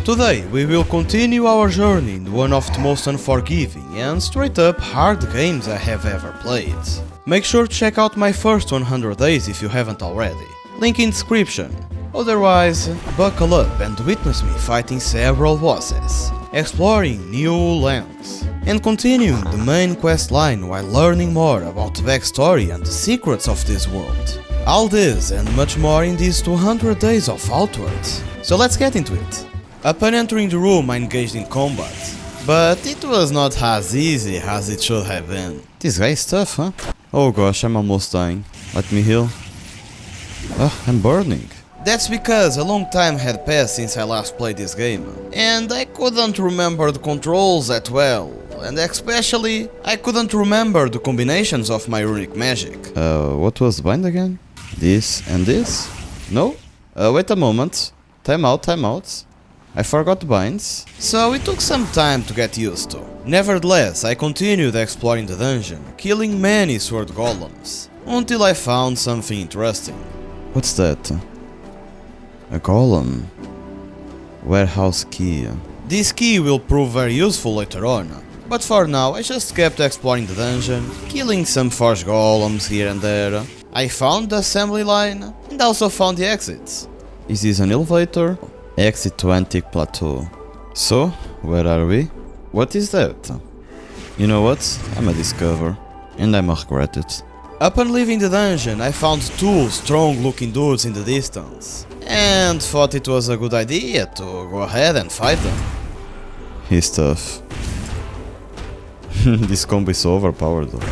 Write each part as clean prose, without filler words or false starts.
Today we will continue our journey in one of the most unforgiving and straight up hard games I have ever played. Make sure to check out my first 100 days if you haven't already. Link in description. Otherwise, buckle up and witness me fighting several bosses, exploring new lands, and continuing the main quest line while learning more about the backstory and the secrets of this world. All this and much more in these 200 days of Outwards. So let's get into it. Upon entering the room I engaged in combat, but it was not as easy as it should have been. This guy is tough, huh? Oh gosh, I'm almost dying. Let me heal. I'm burning. That's because a long time had passed since I last played this game, and I couldn't remember the controls that well, and especially I couldn't remember the combinations of my runic magic. What was the bind again? This and this? No? Wait a moment. Time out. I forgot the binds. So it took some time to get used to. Nevertheless, I continued exploring the dungeon, killing many sword golems, until I found something interesting. What's that? A golem. Warehouse key. This key will prove very useful later on, but for now I just kept exploring the dungeon, killing some forge golems here and there. I found the assembly line, and also found the exits. Is this an elevator? Exit to Antique Plateau. So, where are we? What is that? You know what? I'ma discover, and I'ma regret it. Upon leaving the dungeon, I found two strong-looking dudes in the distance, and thought it was a good idea to go ahead and fight them. He's tough. This combo is so overpowered though.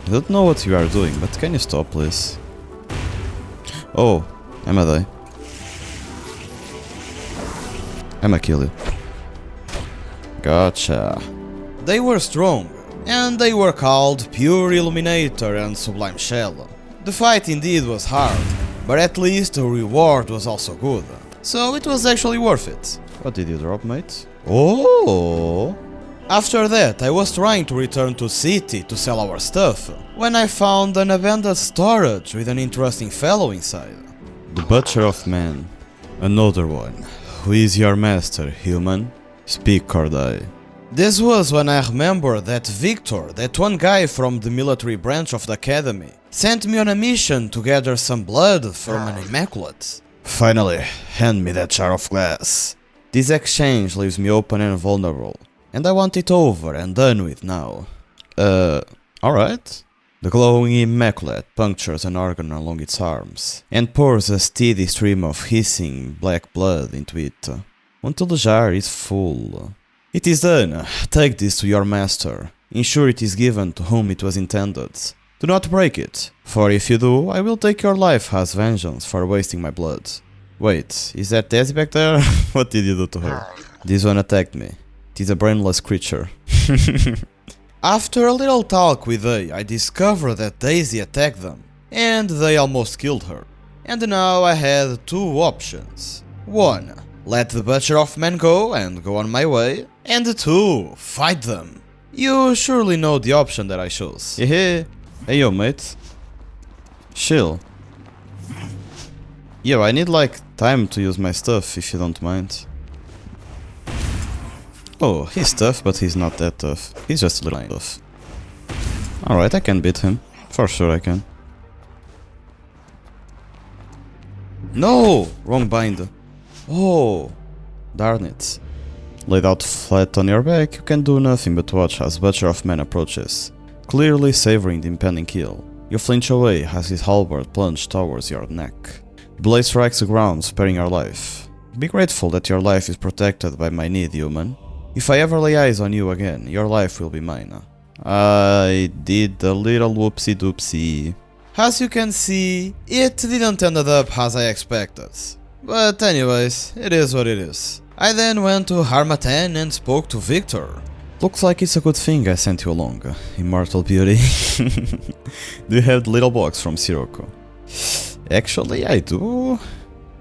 I don't know what you are doing, but can you stop please? Oh, I'ma die. I'ma kill you. Gotcha. They were strong, and they were called Pure Illuminator and Sublime Shell. The fight indeed was hard, but at least the reward was also good, so it was actually worth it. What did you drop, mate? Oh! After that, I was trying to return to city to sell our stuff, when I found an abandoned storage with an interesting fellow inside. The Butcher of Men. Another one. Who is your master, human? Speak or die. This was when I remembered that Victor, that one guy from the military branch of the academy, sent me on a mission to gather some blood from an Immaculate. Finally, hand me that jar of glass. This exchange leaves me open and vulnerable, and I want it over and done with now. Alright. The glowing Immaculate punctures an organ along its arms, and pours a steady stream of hissing black blood into it, until the jar is full. It is done. Take this to your master. Ensure it is given to whom it was intended. Do not break it, for if you do, I will take your life as vengeance for wasting my blood. Wait, is that Daisy back there? What did you do to her? This one attacked me. It is a brainless creature. After a little talk with they, I discovered that Daisy attacked them, and they almost killed her. And now I had two options. 1. Let the Butcher of Men go and go on my way, and 2. Fight them. You surely know the option that I chose. Hey yo mate. Chill. Yo, I need like time to use my stuff if you don't mind. Oh, he's tough, but he's not that tough. He's just a little tough. Alright, I can beat him. For sure I can. No! Wrong bind. Oh, darn it. Laid out flat on your back, you can do nothing but watch as Butcher of Men approaches, clearly savoring the impending kill. You flinch away as his halberd plunges towards your neck. The blade strikes the ground, sparing your life. Be grateful that your life is protected by my need, human. If I ever lay eyes on you again, your life will be mine. I did a little whoopsie doopsie. As you can see, it didn't end up as I expected. But anyways, it is what it is. I then went to Harmattan and spoke to Victor. Looks like it's a good thing I sent you along, immortal beauty. Do you have the little box from Sirocco? Actually, I do.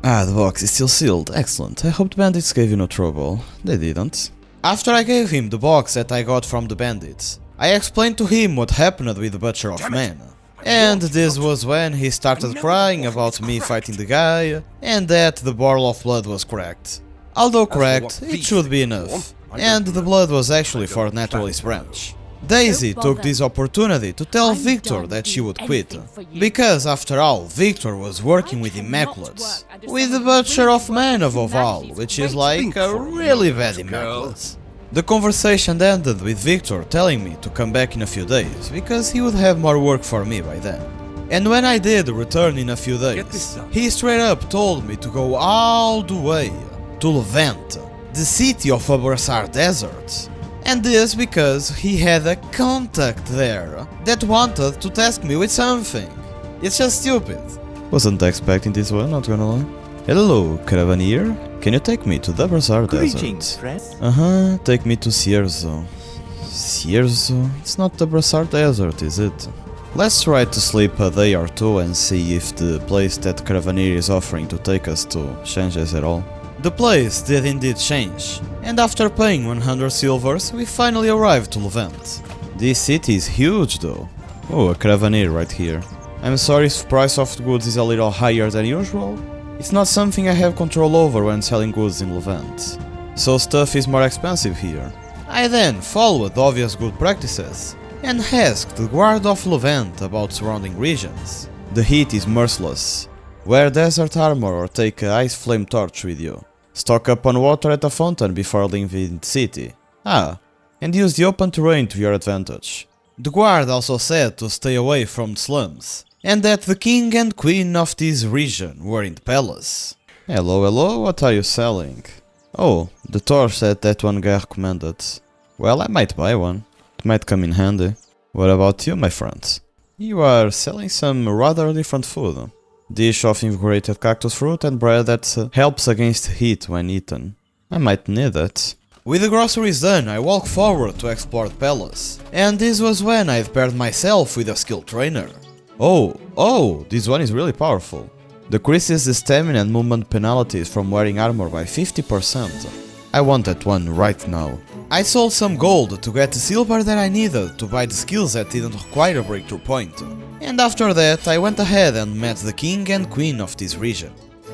Ah, the box is still sealed. Excellent. I hope the bandits gave you no trouble. They didn't. After I gave him the box that I got from the bandits, I explained to him what happened with the Butcher of Men. And this was when he started crying about me fighting the guy, and that the barrel of blood was cracked. Although cracked, it should be enough. And the blood was actually for Naturalist branch. Daisy took this opportunity to tell Victor that she would quit, because after all, Victor was working with Immaculates, with the Butcher of Man above all, which is like a really bad Immaculates. The conversation ended with Victor telling me to come back in a few days, because he would have more work for me by then. And when I did return in a few days, he straight up told me to go all the way to Levant, the city of Abrassar Desert. And this because he had a contact there that wanted to task me with something. It's just stupid. Wasn't expecting this one, not gonna lie. Hello, Caravaneer. Can you take me to the Abrassar Desert? Take me to Cierzo. Cierzo? It's not the Abrassar Desert, is it? Let's try to sleep a day or two and see if the place that Caravaneer is offering to take us to changes at all. The place did indeed change, and after paying 100 silvers, we finally arrived to Levant. This city is huge though. Oh, a Caravaneer right here. I'm sorry if the price of the goods is a little higher than usual. It's not something I have control over when selling goods in Levant, so stuff is more expensive here. I then followed obvious good practices and asked the guard of Levant about surrounding regions. The heat is merciless. Wear desert armor or take a ice flame torch with you. Stock up on water at a fountain before leaving the city. And use the open terrain to your advantage. The guard also said to stay away from the slums, and that the king and queen of this region were in the palace. Hello, what are you selling? Oh, the torch that one guy recommended. Well, I might buy one. It might come in handy. What about you, my friend? You are selling some rather different food. Dish of invigorated cactus fruit and bread that helps against heat when eaten. I might need that. With the groceries done, I walked forward to explore the palace, and this was when I paired myself with a skilled trainer. Oh, this one is really powerful. Decreases the stamina and movement penalties from wearing armor by 50%. I want that one right now. I sold some gold to get the silver that I needed to buy the skills that didn't require a breakthrough point. And after that, I went ahead and met the king and queen of this region.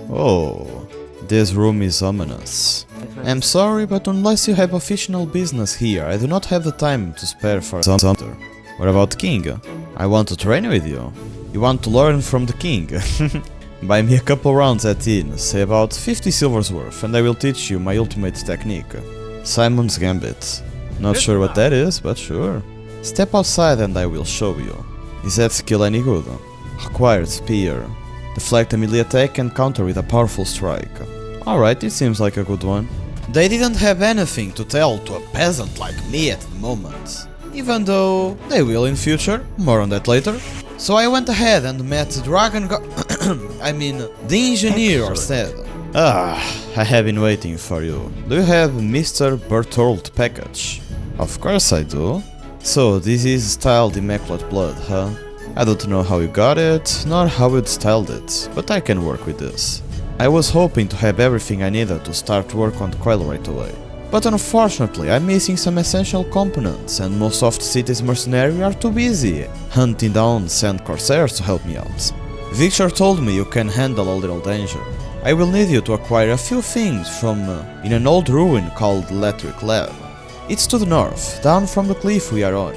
Oh, this room is ominous. I'm sorry, but unless you have official business here, I do not have the time to spare for something. What about king? I want to train with you. You want to learn from the king? Buy me a couple rounds at inn, say about 50 silvers worth, and I will teach you my ultimate technique. Simon's Gambit. Not sure what that is, but sure. Step outside and I will show you. Is that skill any good? Required spear. Deflect a melee attack and counter with a powerful strike. Alright, it seems like a good one. They didn't have anything to tell to a peasant like me at the moment. Even though they will in future, more on that later. So I went ahead and met the engineer instead. I have been waiting for you. Do you have Mr. Berthold package? Of course I do. So this is styled Immaculate Blood, huh? I don't know how you got it, nor how you styled it, but I can work with this. I was hoping to have everything I needed to start work on the coil right away. But unfortunately, I'm missing some essential components, and most of the city's mercenaries are too busy hunting down sand corsairs to help me out. Victor told me you can handle a little danger. I will need you to acquire a few things from in an old ruin called Electric Lab. It's to the north, down from the cliff we are on.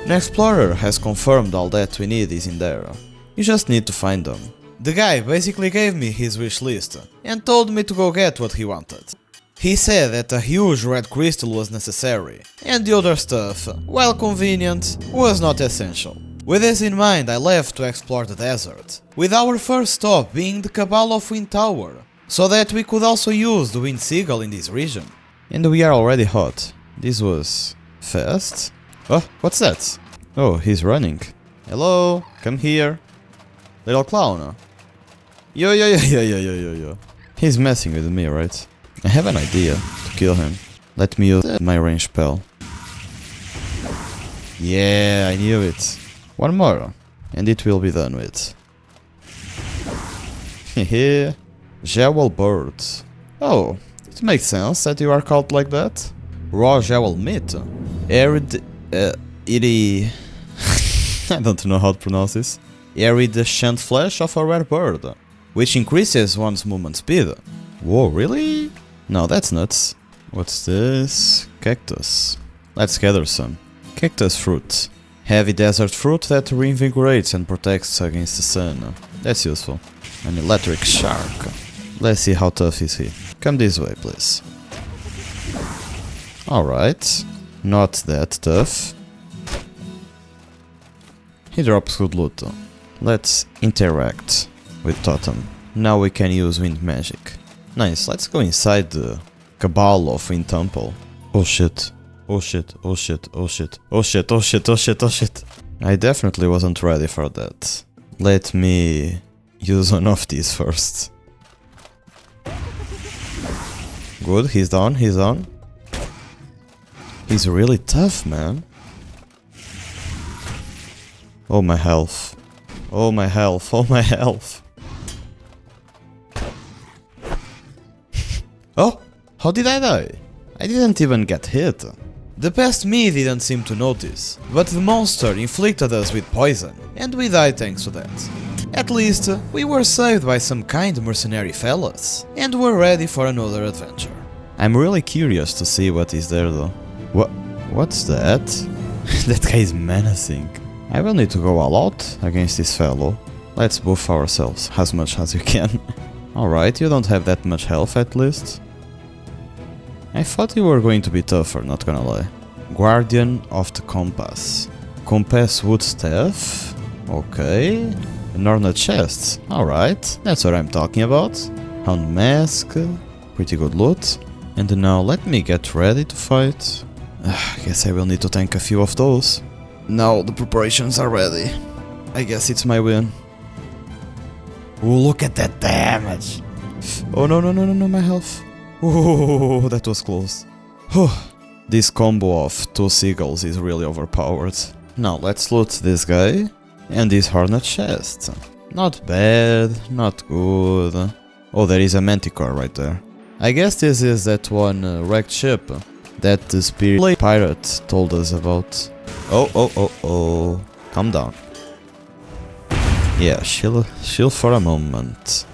An explorer has confirmed all that we need is in there. You just need to find them. The guy basically gave me his wish list and told me to go get what he wanted. He said that a huge red crystal was necessary, and the other stuff, while convenient, was not essential. With this in mind, I left to explore the desert, with our first stop being the Cabal of Wind Tower, so that we could also use the Wind Seagull in this region. And we are already hot. This was fast? Oh, what's that? Oh, he's running. Hello, come here. Little clown. Yo. He's messing with me, right? I have an idea to kill him. Let me use my range spell. Yeah, I knew it. One more, and it will be done with. Hehe. Jewel bird. Oh, it makes sense that you are called like that. Raw jewel meat. Arid... I don't know how to pronounce this. Iridescent flesh of a rare bird, which increases one's movement speed. Whoa, really? No, that's nuts. What's this? Cactus. Let's gather some. Cactus fruit. Heavy desert fruit that reinvigorates and protects against the sun. That's useful. An electric shark. Let's see how tough is he. Come this way, please. Alright. Not that tough. He drops good loot though. Let's interact with Totem. Now we can use wind magic. Nice, let's go inside the Cabal of Wind Temple. Oh shit. Oh shit, oh shit, oh shit, oh shit, oh shit, oh shit, oh shit. I definitely wasn't ready for that. Let me use one of these first. Good, he's down, he's down. He's really tough, man. Oh my health. Oh my health, oh my health. Oh, how did I die? I didn't even get hit. The past me didn't seem to notice, but the monster inflicted us with poison, and we died thanks to that. At least, we were saved by some kind mercenary fellas, and were ready for another adventure. I'm really curious to see what is there though. What's that? That guy is menacing. I will need to go all out against this fellow. Let's buff ourselves as much as you can. Alright, you don't have that much health at least. I thought you were going to be tougher, not gonna lie. Guardian of the Compass. Compass wood staff. Okay. An ornate chest. Alright, that's what I'm talking about. Hound mask. Pretty good loot. And now let me get ready to fight. I guess I will need to tank a few of those. Now the preparations are ready. I guess it's my win. Oh, look at that damage! Oh no, my health. Oh, that was close. This combo of two seagulls is really overpowered. Now let's loot this guy and this hornet chest. Not bad, not good. Oh, there is a manticore right there. I guess this is that one wrecked ship that the spirit pirate told us about. Oh. Calm down. Yeah, chill for a moment.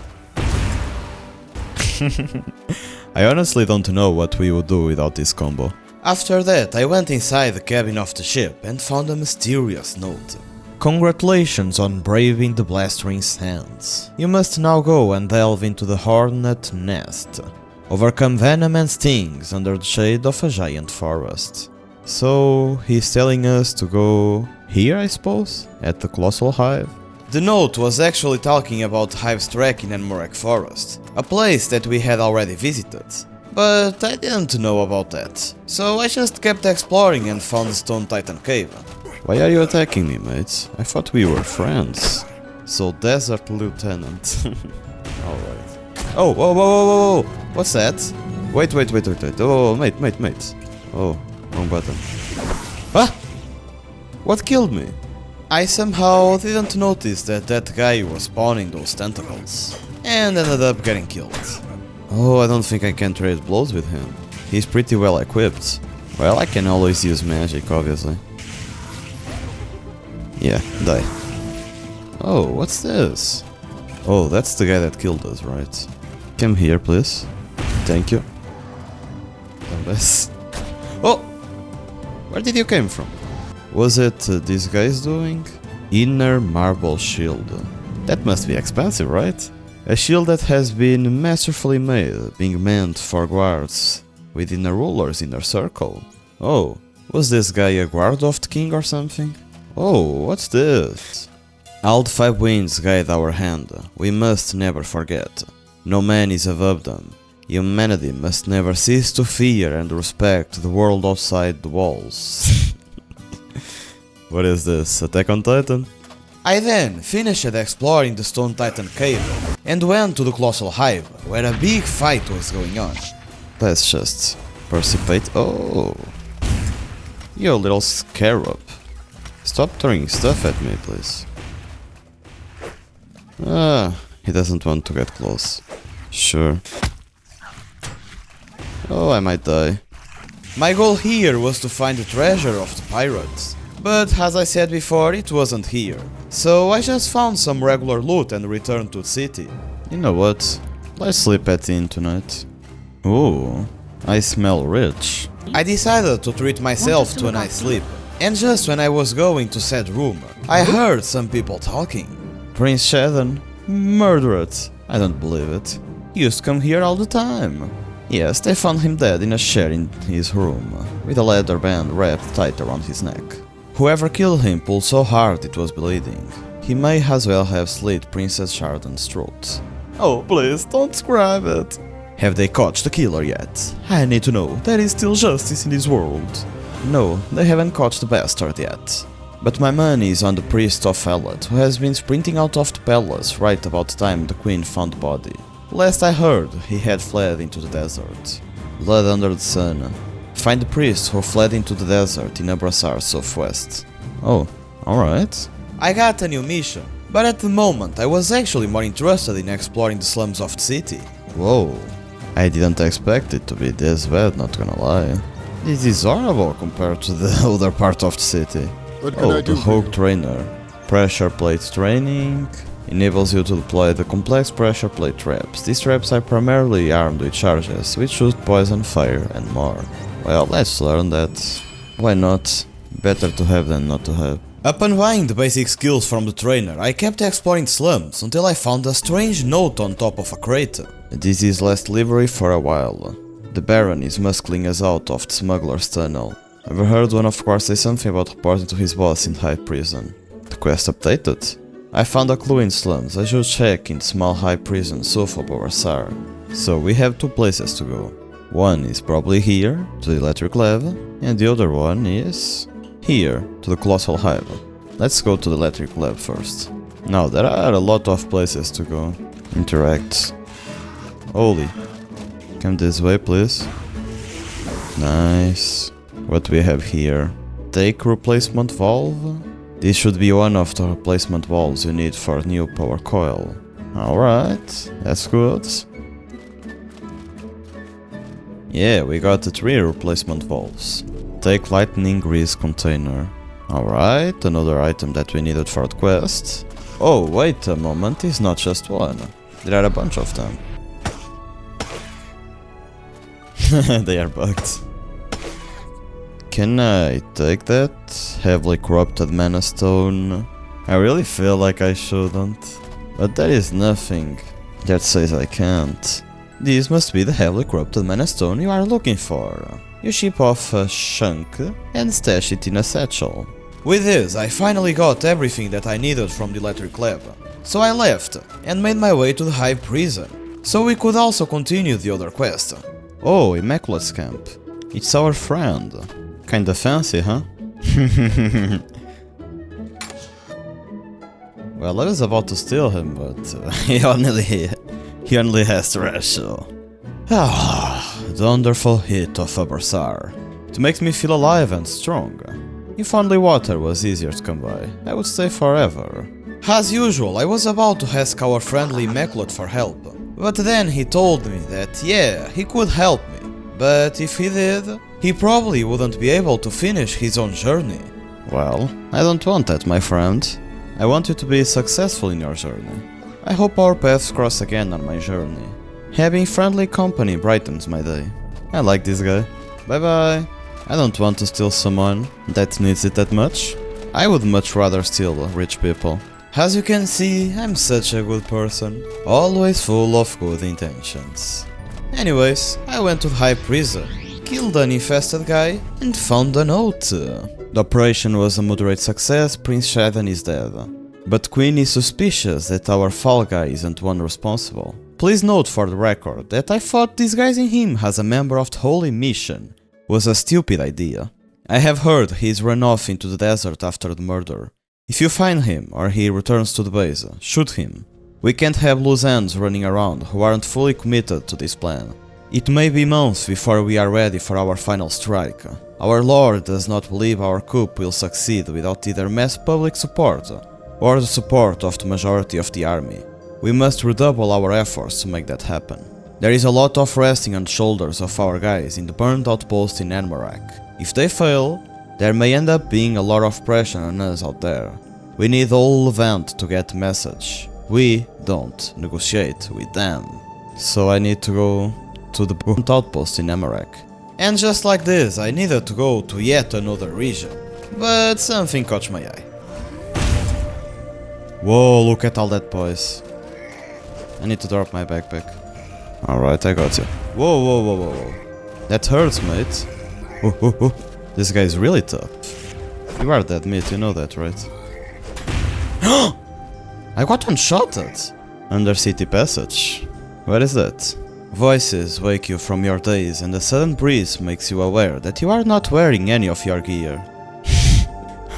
I honestly don't know what we would do without this combo. After that, I went inside the cabin of the ship and found a mysterious note. Congratulations on braving the Blastering Sands. You must now go and delve into the Hornet Nest. Overcome venom and stings under the shade of a giant forest. So, he's telling us to go here, I suppose? At the Colossal Hive? The note was actually talking about Hive's tracking in Murek Forest, a place that we had already visited. But I didn't know about that, so I just kept exploring and found the Stone Titan Cave. Why are you attacking me, mates? I thought we were friends. So, Desert Lieutenant. Alright. Oh, whoa! What's that? Wait. Oh, mate. Oh, wrong button. Ah! What killed me? I somehow didn't notice that guy was spawning those tentacles, and ended up getting killed. Oh, I don't think I can trade blows with him. He's pretty well equipped. Well, I can always use magic, obviously. Yeah, die. Oh, what's this? Oh, that's the guy that killed us, right? Come here, please. Thank you. Dumbass. Oh! Where did you came from? Was it this guy's doing? Inner Marble Shield. That must be expensive, right? A shield that has been masterfully made, being meant for guards within a ruler's inner circle. Oh, was this guy a guard of the king or something? Oh, what's this? All the five winds guide our hand, we must never forget. No man is above them. Humanity must never cease to fear and respect the world outside the walls. What is this, Attack on Titan? I then finished exploring the Stone Titan Cave and went to the Colossal Hive, where a big fight was going on. Let's just participate. Oh, you little scarab. Stop throwing stuff at me, please. He doesn't want to get close. Sure. Oh, I might die. My goal here was to find the treasure of the pirates. But as I said before, it wasn't here. So I just found some regular loot and returned to the city. You know what? Let's sleep at the inn tonight. Ooh, I smell rich. I decided to treat myself to a nice sleep, and just when I was going to said room, I heard some people talking. Prince Shadon? Murdered. I don't believe it. He used to come here all the time. Yes, they found him dead in a chair in his room, with a leather band wrapped tight around his neck. Whoever killed him pulled so hard it was bleeding. He may as well have slit Princess Shadon's throat. Oh, please, don't describe it. Have they caught the killer yet? I need to know. There is still justice in this world. No, they haven't caught the bastard yet. But my money is on the priest of Ellet, who has been sprinting out of the palace right about the time the queen found the body. Last I heard, he had fled into the desert. Blood under the sun. Find the priest who fled into the desert in Abrassar southwest. Oh, alright. I got a new mission, but at the moment I was actually more interested in exploring the slums of the city. Whoa, I didn't expect it to be this bad, not gonna lie. This is horrible compared to the other part of the city. Oh, the Hawk Trainer. Pressure plate training enables you to deploy the complex pressure plate traps. These traps are primarily armed with charges, which shoot poison, fire, and more. Well, let's learn that. Why not? Better to have than not to have. Upon buying the basic skills from the trainer, I kept exploring slums until I found a strange note on top of a crate. This is last delivery for a while. The Baron is muscling us out of the smuggler's tunnel. Ever heard one of course say something about reporting to his boss in high prison? The quest updated? I found a clue in slums. I should check in small high prison south of Abrassar. So we have two places to go. One is probably here, to the electric lab, and the other one is here, to the colossal hive. Let's go to the electric lab first. Now there are a lot of places to go. Interact. Oli, come this way please. Nice. What we have here? Take replacement valve? This should be one of the replacement valves you need for new power coil. Alright, that's good. Yeah, we got the 3 replacement valves. Take lightning grease container. Alright, another item that we needed for the quest. Oh, wait a moment, it's not just one. There are a bunch of them. They are bugged. Can I take that? Heavily corrupted mana stone. I really feel like I shouldn't, but there is nothing that says I can't. This must be the heavily corrupted mana stone you are looking for. You ship off a chunk and stash it in a satchel. With this, I finally got everything that I needed from the electric lab. So I left and made my way to the Hive prison, so we could also continue the other quest. Oh, Immaculate's camp. It's our friend. Kinda fancy, huh? Well, I was about to steal him, but he only has trash, so... Ah, the wonderful heat of Abrassar. It makes me feel alive and strong. If only water was easier to come by, I would stay forever. As usual, I was about to ask our friendly Immaculate for help, but then he told me that yeah, he could help me, but if he did, he probably wouldn't be able to finish his own journey. Well, I don't want that, my friend. I want you to be successful in your journey. I hope our paths cross again on my journey. Having friendly company brightens my day. I like this guy. Bye bye. I don't want to steal someone that needs it that much. I would much rather steal rich people. As you can see, I'm such a good person, always full of good intentions. Anyways, I went to the High Prison, killed an infested guy, and found a note. The operation was a moderate success, Prince Shadon is dead. But Queen is suspicious that our fall guy isn't one responsible. Please note for the record that I thought disguising him as a member of the Holy Mission was a stupid idea. I have heard he's run off into the desert after the murder. If you find him or he returns to the base, shoot him. We can't have loose ends running around who aren't fully committed to this plan. It may be months before we are ready for our final strike. Our Lord does not believe our coup will succeed without either mass public support or the support of the majority of the army. We must redouble our efforts to make that happen. There is a lot of resting on the shoulders of our guys in the burned outpost in Anmarak. If they fail, there may end up being a lot of pressure on us out there. We need all Levant to get the message. We don't negotiate with them. So I need to go to the Burnt Outpost in Amarak. And just like this, I needed to go to yet another region. But something caught my eye. Whoa, look at all that, boys. I need to drop my backpack. Alright, I got you. Whoa, whoa, whoa, whoa, whoa. That hurts, mate. This guy is really tough. You are dead, mate, you know that, right? I got one-shotted! Undercity passage. Where is that? Voices wake you from your daze and a sudden breeze makes you aware that you are not wearing any of your gear.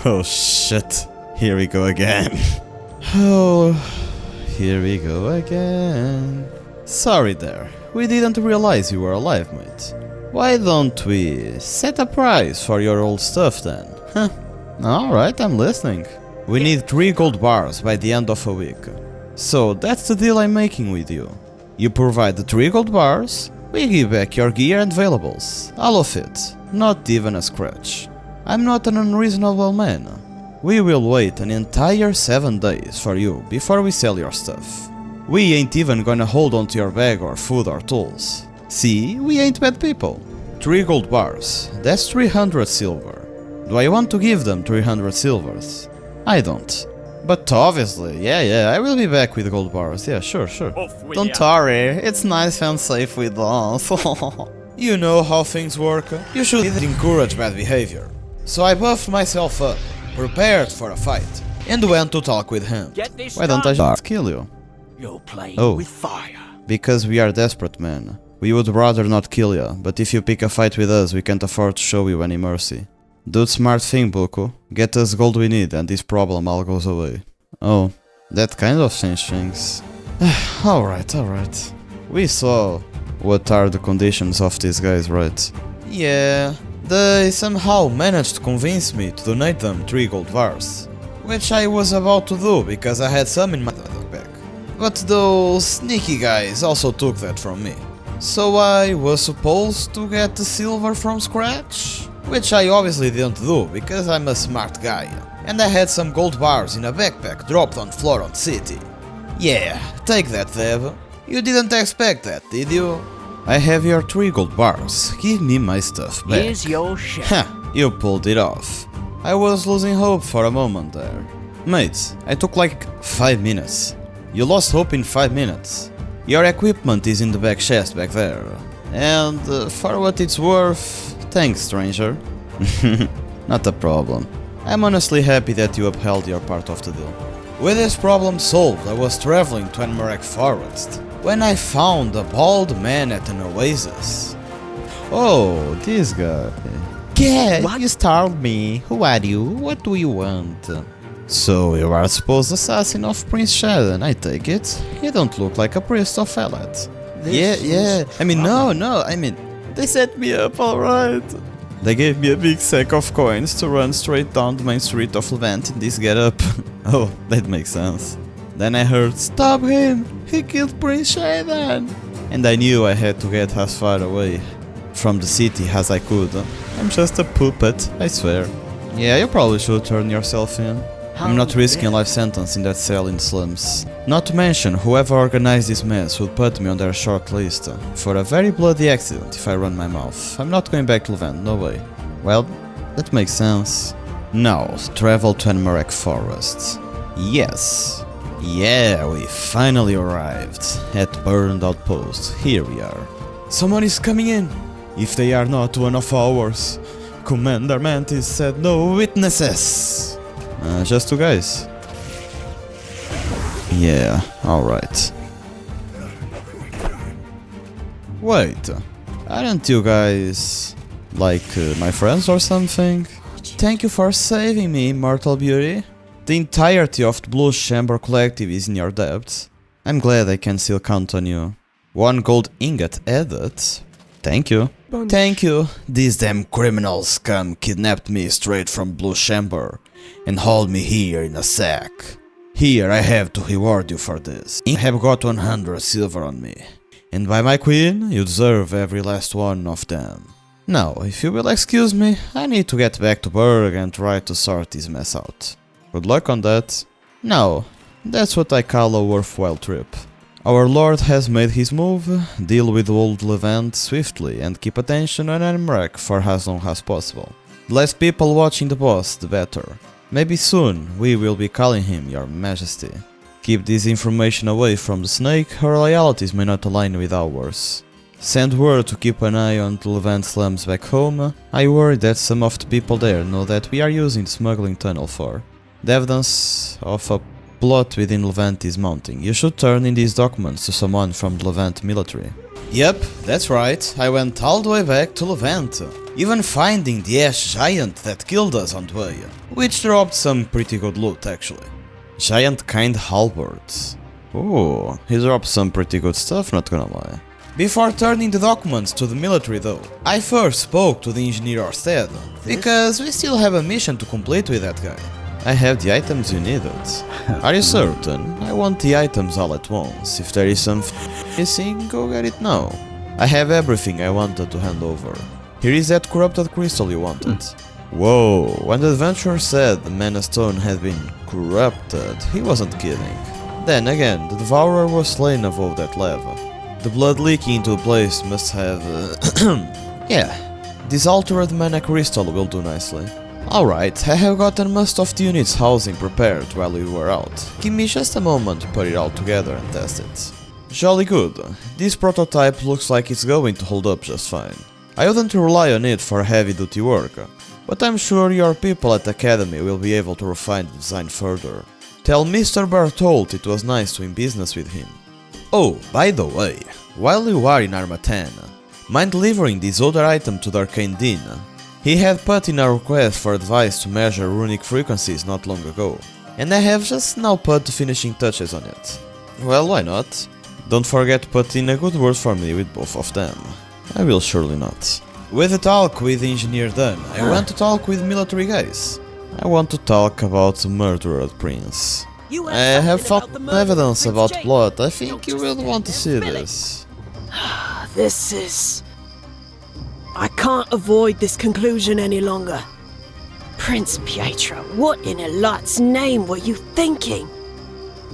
Oh shit, here we go again. Oh, here we go again. Sorry there, we didn't realize you were alive, mate. Why don't we set a price for your old stuff then? Huh? Alright, I'm listening. We need 3 gold bars by the end of a week. So that's the deal I'm making with you. You provide the 3 gold bars, we give back your gear and valuables. All of it, not even a scratch. I'm not an unreasonable man. We will wait an entire 7 days for you before we sell your stuff. We ain't even gonna hold on to your bag or food or tools. See, we ain't bad people. 3 gold bars, that's 300 silver. Do I want to give them 300 silvers? I don't. But obviously, yeah, I will be back with gold bars, yeah, sure. Don't worry, it's nice and safe with us. You know how things work. You should encourage bad behavior. So I buffed myself up, prepared for a fight, and went to talk with him. Why don't I just kill you? You're playing with fire. Because we are desperate, man. We would rather not kill you, but if you pick a fight with us, we can't afford to show you any mercy. Do the smart thing, Buku. Get us gold we need and this problem all goes away. Oh, that kind of changed things. Alright. We saw what are the conditions of these guys, right? Yeah, they somehow managed to convince me to donate them 3 gold bars. Which I was about to do because I had some in my backpack. But those sneaky guys also took that from me. So I was supposed to get the silver from scratch? Which I obviously didn't do, because I'm a smart guy. And I had some gold bars in a backpack dropped on floor on city. Yeah, take that, Dev. You didn't expect that, did you? I have your 3 gold bars. Give me my stuff back. Here's your shit. Ha, you pulled it off. I was losing hope for a moment there. Mate, I took like 5 minutes. You lost hope in 5 minutes. Your equipment is in the back chest back there. And for what it's worth, thanks, stranger. Not a problem. I'm honestly happy that you upheld your part of the deal. With this problem solved, I was traveling to Anmarek Forest when I found a bald man at an oasis. Oh, this guy. Yeah, What? you startled me. Who are you? What do you want? So you are supposed assassin of Prince Shaden, I take it. You don't look like a priest of Elet. Yeah. I mean, no. I mean, they set me up alright. They gave me a big sack of coins to run straight down the main street of Levant in this getup. Oh, that makes sense. Then I heard, stop him! He killed Prince Shaden! And I knew I had to get as far away from the city as I could. I'm just a puppet, I swear. Yeah, you probably should turn yourself in. I'm not risking a life sentence in that cell in the slums. Not to mention, whoever organized this mess would put me on their short list for a very bloody accident if I run my mouth. I'm not going back to Levant, no way. Well, that makes sense. Now, travel to Anmarek Forest. Yes. Yeah, we finally arrived at Burned Outpost. Here we are. Someone is coming in. If they are not one of ours. Commander Mantis said no witnesses. Just 2 guys. Yeah, alright. Wait, aren't you guys like my friends or something? Thank you for saving me, Immortal Beauty. The entirety of the Blue Chamber Collective is in your debt. I'm glad I can still count on you. 1 gold ingot added. Thank you. Thank you. These damn criminal scum kidnapped me straight from Blue Chamber and hauled me here in a sack. Here I have to reward you for this. I have got 100 silver on me. And by my queen, you deserve every last one of them. Now, if you will excuse me, I need to get back to Berg and try to sort this mess out. Good luck on that. Now, that's what I call a worthwhile trip. Our lord has made his move, deal with old Levant swiftly and keep attention on Emmerich for as long as possible. The less people watching the boss, the better. Maybe soon we will be calling him Your Majesty. Keep this information away from the snake, her loyalties may not align with ours. Send word to keep an eye on the Levant slums back home. I worry that some of the people there know that we are using the smuggling tunnel for. The evidence of a plot within Levant is mounting. You should turn in these documents to someone from the Levant military. Yep, that's right. I went all the way back to Levant, even finding the ash giant that killed us on the way, which dropped some pretty good loot actually. Giant kind halberds. Oh, he dropped some pretty good stuff, not gonna lie. Before turning the documents to the military though, I first spoke to the engineer Orsted, because we still have a mission to complete with that guy. I have the items you needed. Are you certain? I want the items all at once. If there is something missing, go get it now. I have everything I wanted to hand over. Here is that corrupted crystal you wanted. Whoa, when the adventurer said the Mana Stone had been corrupted, he wasn't kidding. Then again, the Devourer was slain above that lava. The blood leaking into the place must have... yeah, this altered Mana Crystal will do nicely. Alright, I have gotten most of the unit's housing prepared while we were out. Give me just a moment to put it all together and test it. Jolly good. This prototype looks like it's going to hold up just fine. I wouldn't rely on it for heavy duty work, but I'm sure your people at the Academy will be able to refine the design further. Tell Mr. Berthold it was nice doing business with him. Oh, by the way, while you are in Armatan, mind delivering this other item to the Arcane Dean? He had put in a request for advice to measure runic frequencies not long ago, and I have just now put the finishing touches on it. Well, why not? Don't forget to put in a good word for me with both of them. I will surely not. With the talk with the engineer done, I want to talk with military guys. I want to talk about the murdered prince. I have found evidence about plot. I think you will want to see this. This is... I can't avoid this conclusion any longer. Prince Pietro, what in Allah's name were you thinking?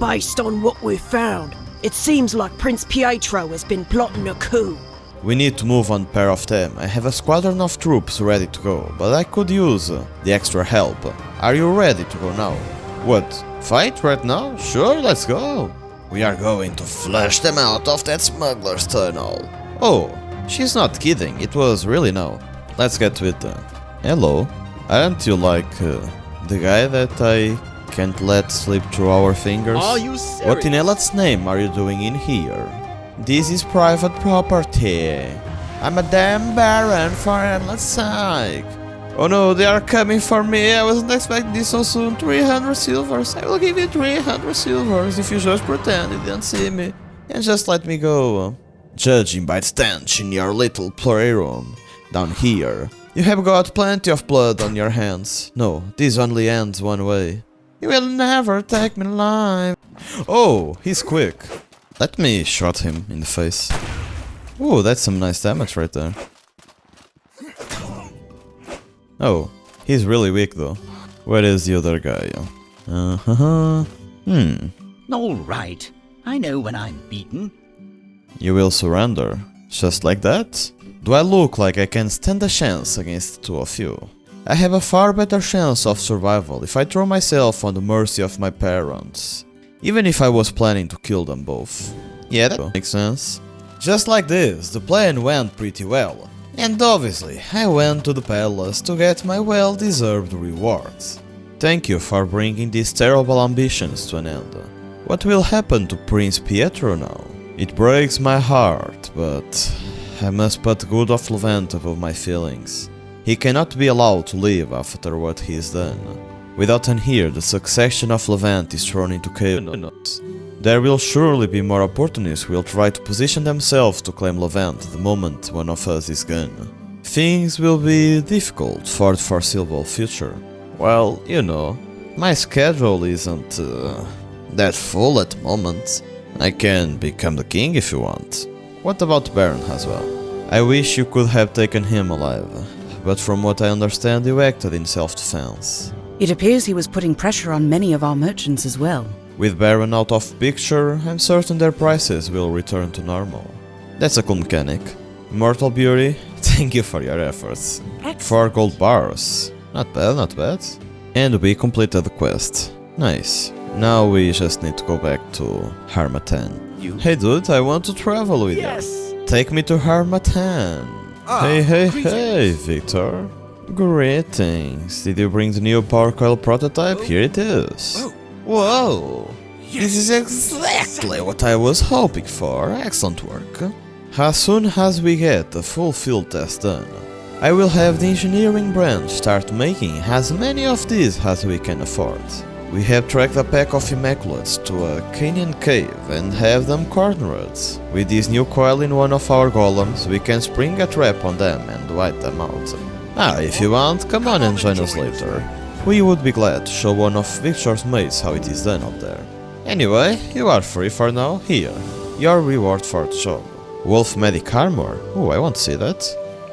Based on what we've found, it seems like Prince Pietro has been plotting a coup. We need to move on pair of them. I have a squadron of troops ready to go, but I could use the extra help. Are you ready to go now? What? Fight right now? Sure, let's go. We are going to flush them out of that smuggler's tunnel. Oh, she's not kidding, it was really now. Let's get to it then. Hello, aren't you like the guy that I can't let slip through our fingers? Are you serious? What in Allah's name are you doing in here? This is private property. I'm a damn baron for Allah's sake. Oh no, they are coming for me. I wasn't expecting this so soon. 300 silvers. I will give you 300 silvers if you just pretend you didn't see me. And just let me go. Judging by the stench in your little playroom down here, you have got plenty of blood on your hands. No, this only ends one way. You will never take me alive. Oh, he's quick. Let me shot him in the face. Ooh, that's some nice damage right there. Oh, he's really weak though. Where is the other guy? All right. I know when I'm beaten. You will surrender? Just like that? Do I look like I can stand a chance against the two of you? I have a far better chance of survival if I throw myself on the mercy of my parents. Even if I was planning to kill them both. Yeah, that makes sense. Just like this, the plan went pretty well. And obviously, I went to the palace to get my well-deserved rewards. Thank you for bringing these terrible ambitions to an end. What will happen to Prince Pietro now? It breaks my heart, but I must put good of Levant above my feelings. He cannot be allowed to live after what he has done. Without an heir, the succession of Levant is thrown into chaos. There will surely be more opportunists who will try to position themselves to claim Levant the moment one of us is gone. Things will be difficult for the foreseeable future. Well, you know, my schedule isn't that full at the moment. I can become the king if you want. What about Baron as well? I wish you could have taken him alive, but from what I understand you acted in self-defense. It appears he was putting pressure on many of our merchants as well. With Baron out of picture, I'm certain their prices will return to normal. That's a cool mechanic. Immortal Beauty, thank you for your efforts. 4 gold bars. Not bad, not bad. And we completed the quest. Nice. Now we just need to go back to Harmattan. Hey dude, I want to travel with you. Take me to Harmattan. Hey, Victor. Greetings. Did you bring the new Power Coil prototype? Here it is. Whoa. This is exactly what I was hoping for. Excellent work. As soon as we get the full field test done, I will have the engineering branch start making as many of these as we can afford. We have tracked a pack of Immaculates to a canyon cave and have them cornered. With this new coil in one of our golems, we can spring a trap on them and wipe them out. If you want, come on and join us later. We would be glad to show one of Victor's mates how it is done up there. Anyway, you are free for now. Here, your reward for the job. Wolf Medic Armor? Oh, I want to see that.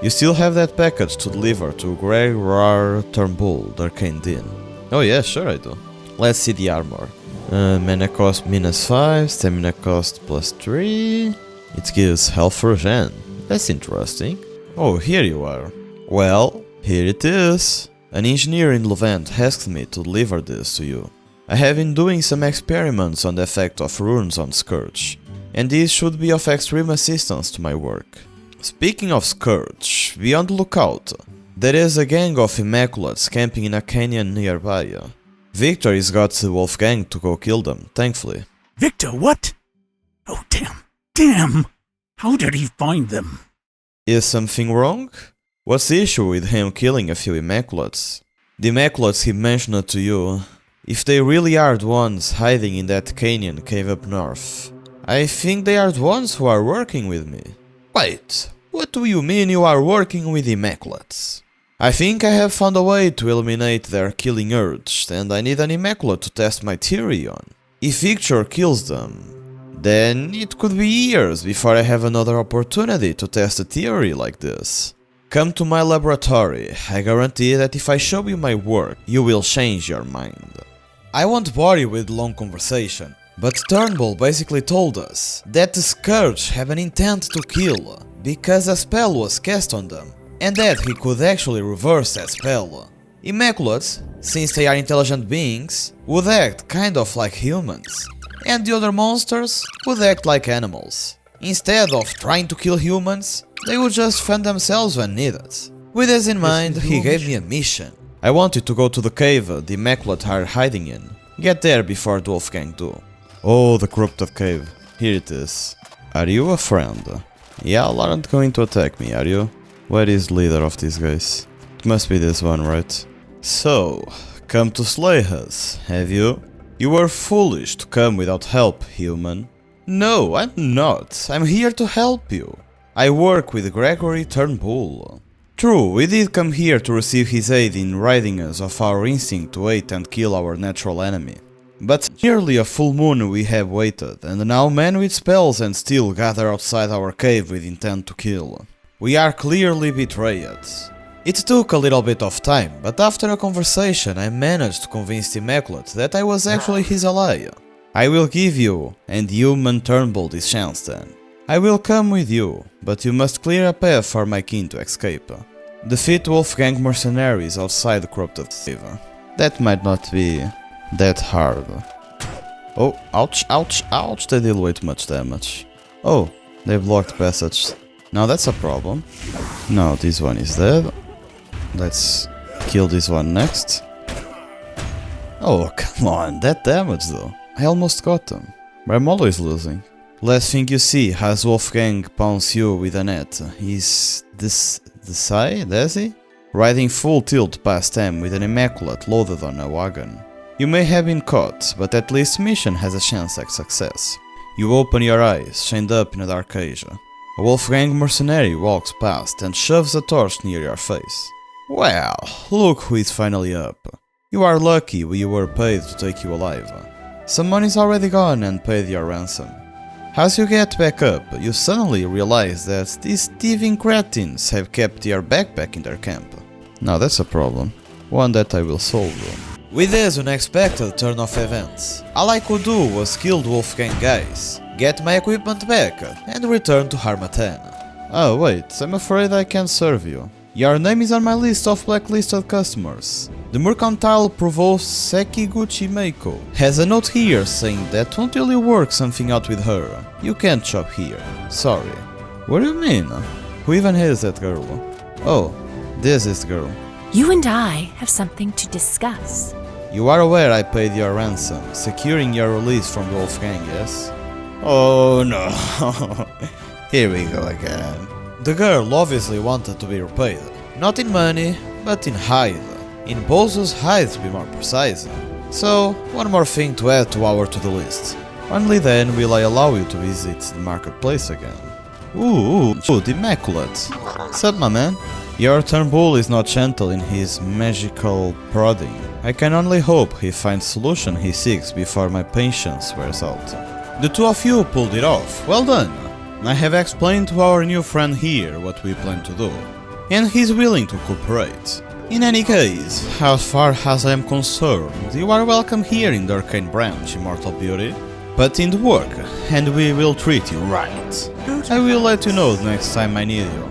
You still have that package to deliver to Gregor Turnbull, the Arcane Dean. Oh yeah, sure I do. Let's see the armor. Mana cost -5, stamina cost +3. It gives health regen. That's interesting. Oh, here you are. Well, here it is. An engineer in Levant asked me to deliver this to you. I have been doing some experiments on the effect of runes on Scourge, and this should be of extreme assistance to my work. Speaking of Scourge, be on the lookout. There is a gang of Immaculates camping in a canyon nearby. Victor has got the Wolfgang to go kill them, thankfully. Victor, what? Oh, damn! How did he find them? Is something wrong? What's the issue with him killing a few Immaculates? The Immaculates he mentioned to you, if they really are the ones hiding in that canyon cave up north, I think they are the ones who are working with me. Wait, what do you mean you are working with Immaculates? I think I have found a way to eliminate their killing urge, and I need an Immaculate to test my theory on. If Victor kills them, then it could be years before I have another opportunity to test a theory like this. Come to my laboratory. I guarantee that if I show you my work, you will change your mind. I won't bore you with long conversation, but Turnbull basically told us that the Scourge have an intent to kill because a spell was cast on them, and that he could actually reverse that spell. Immaculates, since they are intelligent beings, would act kind of like humans, and the other monsters would act like animals. Instead of trying to kill humans, they would just fend themselves when needed. With this in mind, he gave me a mission. I wanted to go to the cave the Immaculate are hiding in. Get there before the Wolfgang do. Oh, the corrupted cave. Here it is. Are you a friend? Y'all aren't going to attack me, are you? Where is the leader of these guys? It must be this one, right? So, come to slay us, have you? You were foolish to come without help, human. No, I'm not. I'm here to help you. I work with Gregory Turnbull. True, we did come here to receive his aid in ridding us of our instinct to hate and kill our natural enemy. But nearly a full moon we have waited, and now men with spells and steel gather outside our cave with intent to kill. We are clearly betrayed. It took a little bit of time, but after a conversation I managed to convince the Immaculate that I was actually his ally. I will give you and human Turnbull this chance then. I will come with you, but you must clear a path for my kin to escape. Defeat Wolfgang mercenaries outside the corrupted cave. That might not be that hard. Oh, ouch, ouch, ouch, they deal way too much damage. Oh, they blocked passage. Now that's a problem. No, this one is dead. Let's kill this one next. Oh, come on, that damage though. I almost got them, but I'm always losing. Last thing you see as Wolfgang pounce you with a net is this does he? Riding full tilt past them with an Immaculate loaded on a wagon. You may have been caught, but at least mission has a chance at success. You open your eyes, chained up in a dark cage. A Wolfgang mercenary walks past and shoves a torch near your face. Well, look who is finally up. You are lucky we were paid to take you alive. Some money's already gone and paid your ransom. As you get back up, you suddenly realize that these thieving cretins have kept your backpack in their camp. Now that's a problem, one that I will solve. With this unexpected turn of events, all I could do was kill the Wolfgang guys, get my equipment back, and return to Harmattan. Oh wait, I'm afraid I can't serve you. Your name is on my list of blacklisted customers. The mercantile provost Sekiguchi Meiko has a note here saying that until you work something out with her, you can't shop here. Sorry. What do you mean? Who even is that girl? Oh, this is the girl. You and I have something to discuss. You are aware I paid your ransom, securing your release from the Wolfgang, yes? Oh no. Here we go again. The girl obviously wanted to be repaid. Not in money, but in hide. In Bozo's hide to be more precise. So, one more thing to add to our to-do list. Only then will I allow you to visit the marketplace again. Ooh, the Immaculate. Sup, my man? Your Turnbull is not gentle in his magical prodding. I can only hope he finds solution he seeks before my patience wears out. The two of you pulled it off. Well done. I have explained to our new friend here what we plan to do, and he's willing to cooperate. In any case, as far as I am concerned, you are welcome here in the Arcane Branch, Immortal Beauty. Put in the work, and we will treat you right. I will let you know the next time I need you.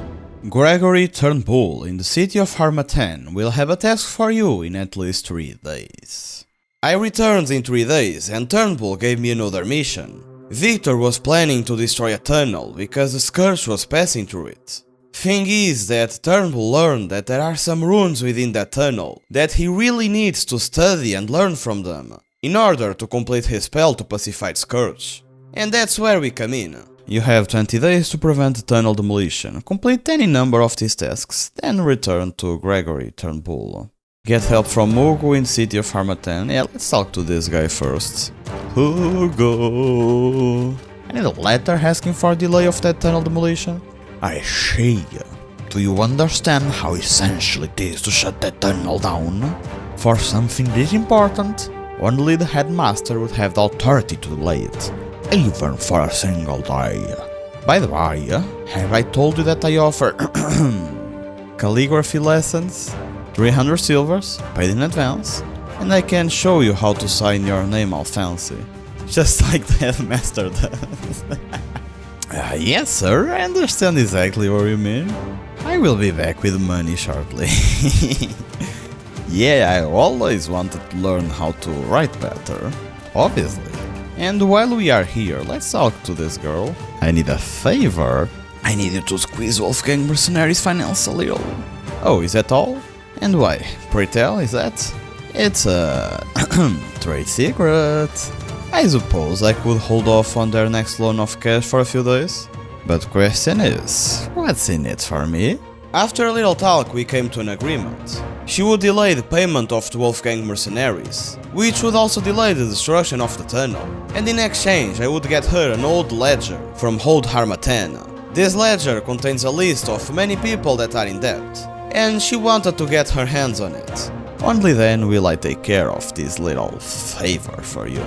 Gregory Turnbull in the city of Harmattan will have a task for you in at least 3 days. I returned in 3 days, and Turnbull gave me another mission. Victor was planning to destroy a tunnel because the Scourge was passing through it. Thing is that Turnbull learned that there are some runes within that tunnel that he really needs to study and learn from them in order to complete his spell to pacify the Scourge. And that's where we come in. You have 20 days to prevent the tunnel demolition, complete any number of these tasks, then return to Gregory Turnbull. Get help from Hugo in the city of Harmattan. Yeah, let's talk to this guy first. Hugo. I need a letter asking for a delay of that tunnel demolition. I see. Do you understand how essential it is to shut that tunnel down? For something this important, only the headmaster would have the authority to delay it, even for a single day. By the way, have I told you that I offer calligraphy lessons? 300 silvers, paid in advance, and I can show you how to sign your name all fancy. Just like the headmaster does. Yes sir, I understand exactly what you mean. I will be back with money shortly. Yeah, I always wanted to learn how to write better, obviously. And while we are here, let's talk to this girl. I need a favor. I need you to squeeze Wolfgang Mercenaries' finance a little. Oh, is that all? And why? Pray tell, is that? It's a trade secret. I suppose I could hold off on their next loan of cash for a few days. But question is, what's in it for me? After a little talk we came to an agreement. She would delay the payment of the Wolfgang Mercenaries, which would also delay the destruction of the tunnel, and in exchange I would get her an old ledger from Old Harmattan. This ledger contains a list of many people that are in debt, and she wanted to get her hands on it. Only then will I take care of this little favor for you.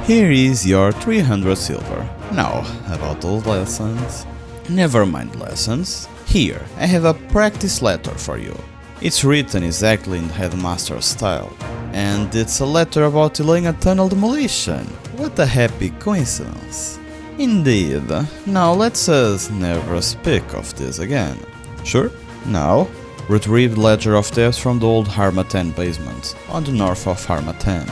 Here is your 300 silver. Now, about those lessons. Never mind lessons. Here, I have a practice letter for you. It's written exactly in the headmaster's style. And it's a letter about delaying a tunnel demolition. What a happy coincidence. Indeed. Now let's us never speak of this again. Sure? Now, retrieve the ledger of debts from the old Harmattan basement, on the north of Harmattan.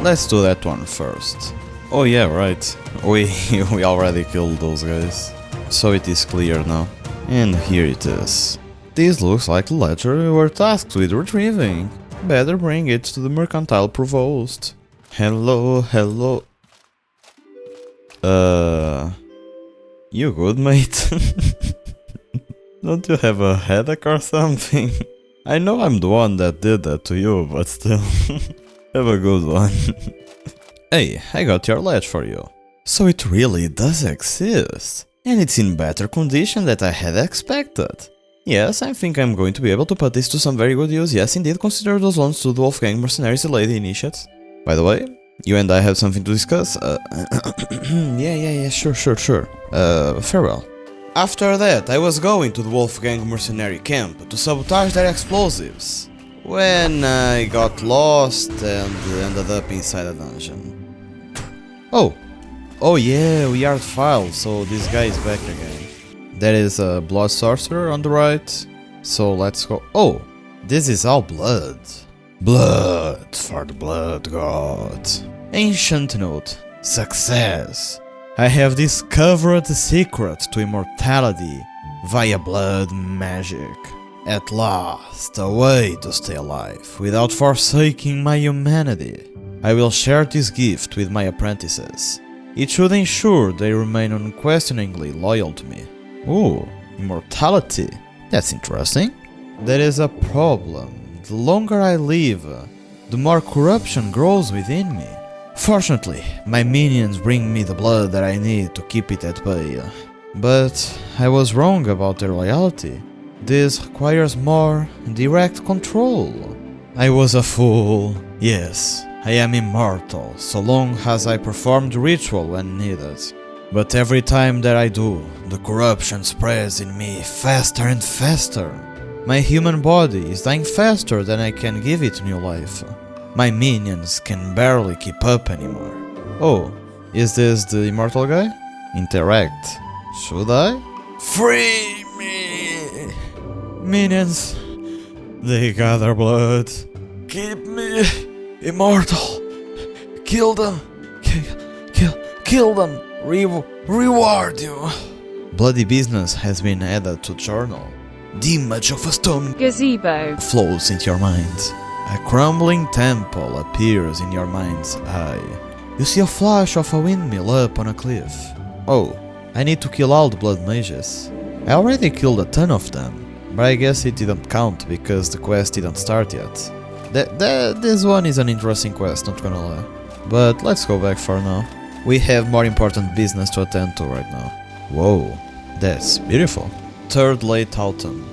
Let's do that one first. Oh yeah, right. We already killed those guys. So it is clear now. And here it is. This looks like the ledger we were tasked with retrieving. Better bring it to the mercantile provost. Hello, hello. You good, mate? Don't you have a headache or something? I know I'm the one that did that to you, but still. Have a good one. Hey, I got your ledge for you. So it really does exist. And it's in better condition than I had expected. Yes, I think I'm going to be able to put this to some very good use. Yes, indeed, consider those loans to the Wolfgang Mercenaries delayed initiates. By the way, you and I have something to discuss. Yeah, sure. Farewell. After that, I was going to the Wolfgang Mercenary camp to sabotage their explosives. when I got lost and ended up inside a dungeon. Oh yeah, we are File, so this guy is back again. There is a blood sorcerer on the right, so let's go. Oh, this is all blood. Blood for the blood god. Ancient note, success. I have discovered the secret to immortality via blood magic. At last, a way to stay alive without forsaking my humanity. I will share this gift with my apprentices. It should ensure they remain unquestioningly loyal to me. Ooh, immortality. That's interesting. There is a problem. The longer I live, the more corruption grows within me. Fortunately, my minions bring me the blood that I need to keep it at bay. But I was wrong about their loyalty. This requires more direct control. I was a fool. Yes, I am immortal, so long as I perform the ritual when needed. But every time that I do, the corruption spreads in me faster and faster. My human body is dying faster than I can give it new life. My minions can barely keep up anymore. Oh, is this the immortal guy? Interact. Should I? Free me! Minions, they gather blood. Keep me immortal. Kill them. Kill them. Reward you. Bloody business has been added to journal. The image of a stone Gazebo. flows into your mind. A crumbling temple appears in your mind's eye. You see a flash of a windmill up on a cliff. Oh, I need to kill all the blood mages. I already killed a ton of them, but I guess it didn't count because the quest didn't start yet. This one is an interesting quest, not gonna lie. But let's go back for now. We have more important business to attend to right now. Whoa, that's beautiful. Third late autumn.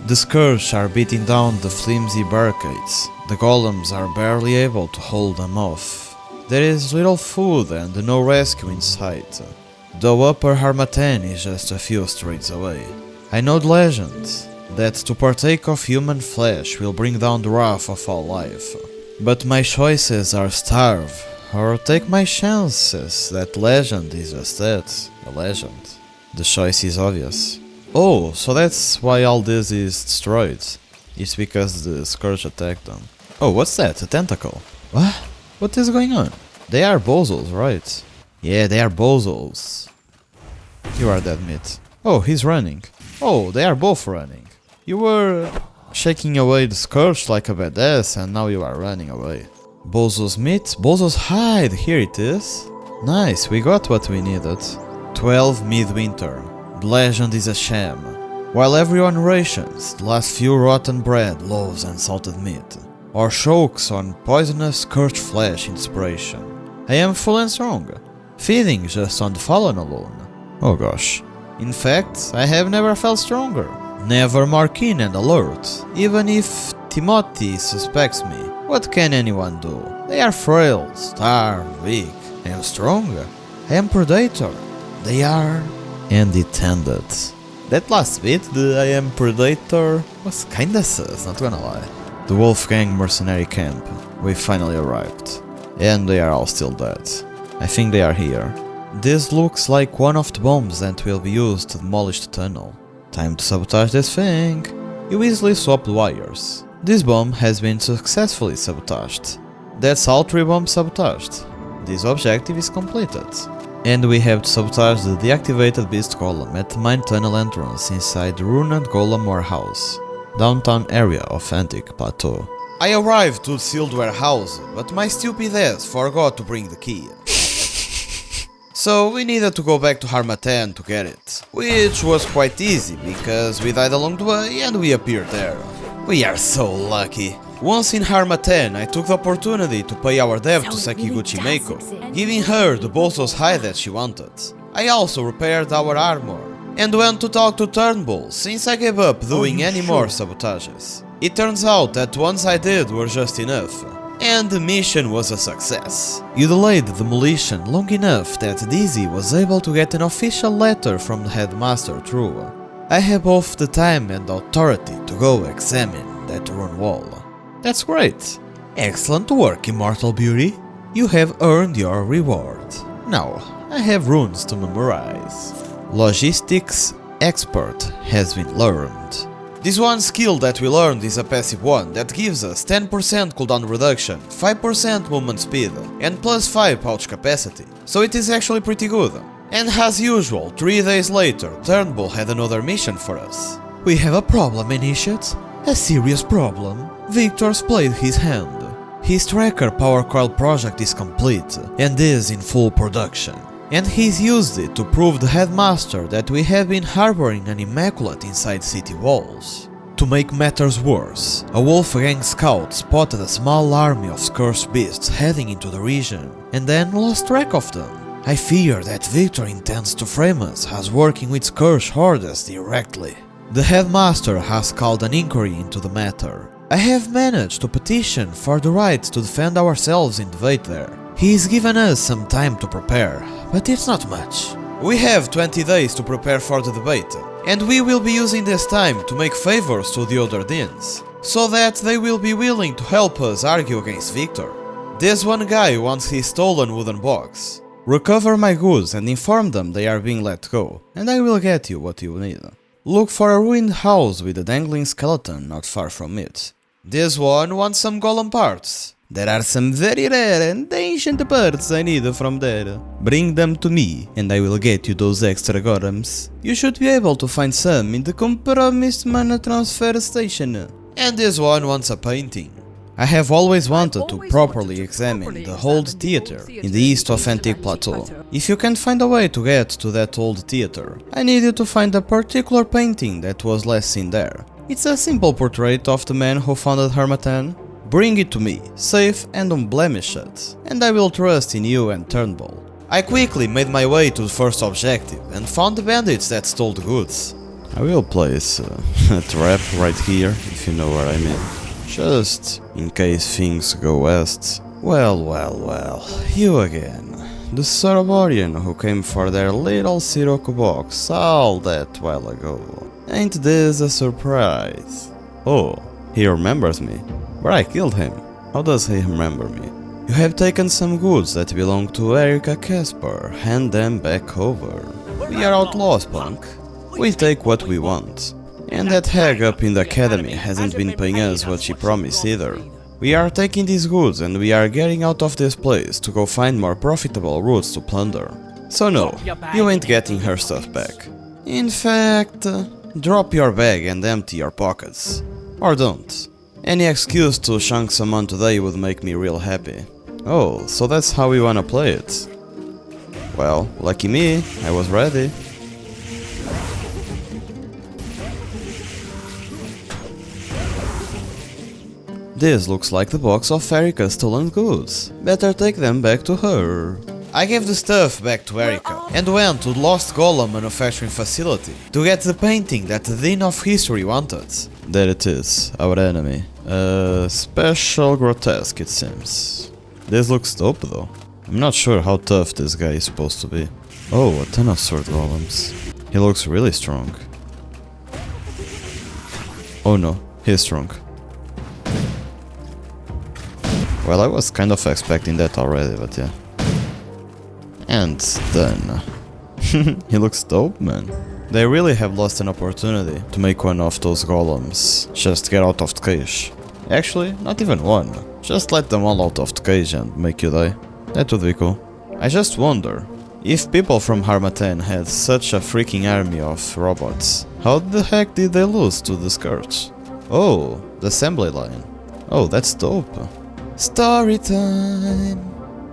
The Scourge are beating down the flimsy barricades. The golems are barely able to hold them off. There is little food and no rescue in sight, though Upper Harmattan is just a few streets away. I know the legend, that to partake of human flesh will bring down the wrath of all life. But my choices are starve, or take my chances. That legend is just that, a legend. The choice is obvious. Oh, so that's why all this is destroyed. It's because the Scourge attacked them. Oh, what's that? A tentacle? What? What is going on? They are bozos, right? Yeah, they are bozos. You are dead meat. Oh, he's running. Oh, they are both running. You were shaking away the Scourge like a badass, and now you are running away. Bozo's meat? Bozo's hide! Here it is. Nice, we got what we needed. 12 midwinter. The legend is a sham. While everyone rations the last few rotten bread, loaves and salted meat, or chokes on poisonous scourge flesh inspiration, I am full and strong, feeding just on the fallen alone. Oh gosh. In fact, I have never felt stronger, never more keen and alert. Even if Timothy suspects me, what can anyone do? They are frail, starved, weak. I am strong. I am Predator. They are... And it ended. That last bit, the I am Predator, was kinda sus, not gonna lie. The Wolfgang mercenary camp. We finally arrived. And they are all still dead. I think they are here. This looks like one of the bombs that will be used to demolish the tunnel. Time to sabotage this thing. You easily swap the wires. This bomb has been successfully sabotaged. That's all 3 bombs sabotaged. This objective is completed. And we have to sabotage the deactivated beast golem at the mine tunnel entrance inside the ruined golem warehouse, downtown area of Antique Plateau. I arrived to the sealed warehouse, but my stupid ass forgot to bring the key. So we needed to go back to Harmattan to get it, which was quite easy because we died along the way and we appeared there. We are so lucky. Once in Harmattan, I took the opportunity to pay our debt to Sekiguchi Meiko, giving her the Bozo's hide that she wanted. I also repaired our armor, and went to talk to Turnbull since I gave up doing any more sabotages. It turns out that the ones I did were just enough, and the mission was a success. You delayed the demolition long enough that Dizzy was able to get an official letter from the headmaster through. I have both the time and authority to go examine that ruined wall. That's great. Excellent work, Immortal Beauty. You have earned your reward. Now, I have runes to memorize. Logistics Expert has been learned. This one skill that we learned is a passive one that gives us 10% cooldown reduction, 5% movement speed, and plus 5 pouch capacity, so it is actually pretty good. And as usual, 3 days later, Turnbull had another mission for us. We have a problem, Initiate. A serious problem. Victor's played his hand. His tracker power coil project is complete and is in full production. And he's used it to prove the headmaster that we have been harboring an immaculate inside city walls. To make matters worse, a Wolfgang scout spotted a small army of cursed beasts heading into the region, and then lost track of them. I fear that Victor intends to frame us as working with cursed hordes directly. The headmaster has called an inquiry into the matter. I have managed to petition for the right to defend ourselves in debate there. He's given us some time to prepare, but it's not much. We have 20 days to prepare for the debate, and we will be using this time to make favors to the other deans, so that they will be willing to help us argue against Victor. This one guy wants his stolen wooden box. Recover my goods and inform them they are being let go, and I will get you what you need. Look for a ruined house with a dangling skeleton not far from it. This one wants some golem parts. There are some very rare and ancient parts I need from there. Bring them to me, and I will get you those extra golems. You should be able to find some in the compromised mana transfer station. And this one wants a painting. I have always wanted to properly examine the old theater in the east of Antique Plateau. If you can find a way to get to that old theater, I need you to find a particular painting that was last seen there. It's a simple portrait of the man who founded Harmattan. Bring it to me, safe and unblemished, and I will trust in you and Turnbull. I quickly made my way to the first objective and found the bandits that stole the goods. I will place a trap right here, if you know what I mean. Just in case things go west. Well, you again. The Ceroborian who came for their little Sirocco box all that while ago. Ain't this a surprise? Oh, he remembers me. But I killed him. How does he remember me? You have taken some goods that belong to Erika Casper. Hand them back over. We are outlaws, punk. We take what we want. And that hag up in the academy hasn't been paying us what she promised either. We are taking these goods and we are getting out of this place to go find more profitable routes to plunder. So no, you ain't getting her stuff back. In fact, drop your bag and empty your pockets. Or don't. Any excuse to shank someone today would make me real happy. Oh, so that's how we wanna play it. Well, lucky me, I was ready. This looks like the box of Erika's stolen goods. Better take them back to her. I gave the stuff back to Erika and went to the Lost Golem manufacturing facility to get the painting that the Dean of History wanted. There it is, our enemy. Special grotesque, it seems. This looks dope though. I'm not sure how tough this guy is supposed to be. Oh, a ton of sword golems. He looks really strong. Oh no, he's strong. Well, I was kind of expecting that already, but yeah. And done. He looks dope, man. They really have lost an opportunity to make one of those golems just get out of the cage. Actually, not even one. Just let them all out of the cage and make you die. That would be cool. I just wonder, if people from Harmattan had such a freaking army of robots, how the heck did they lose to the Scourge? Oh, the assembly line. Oh, that's dope. Story time!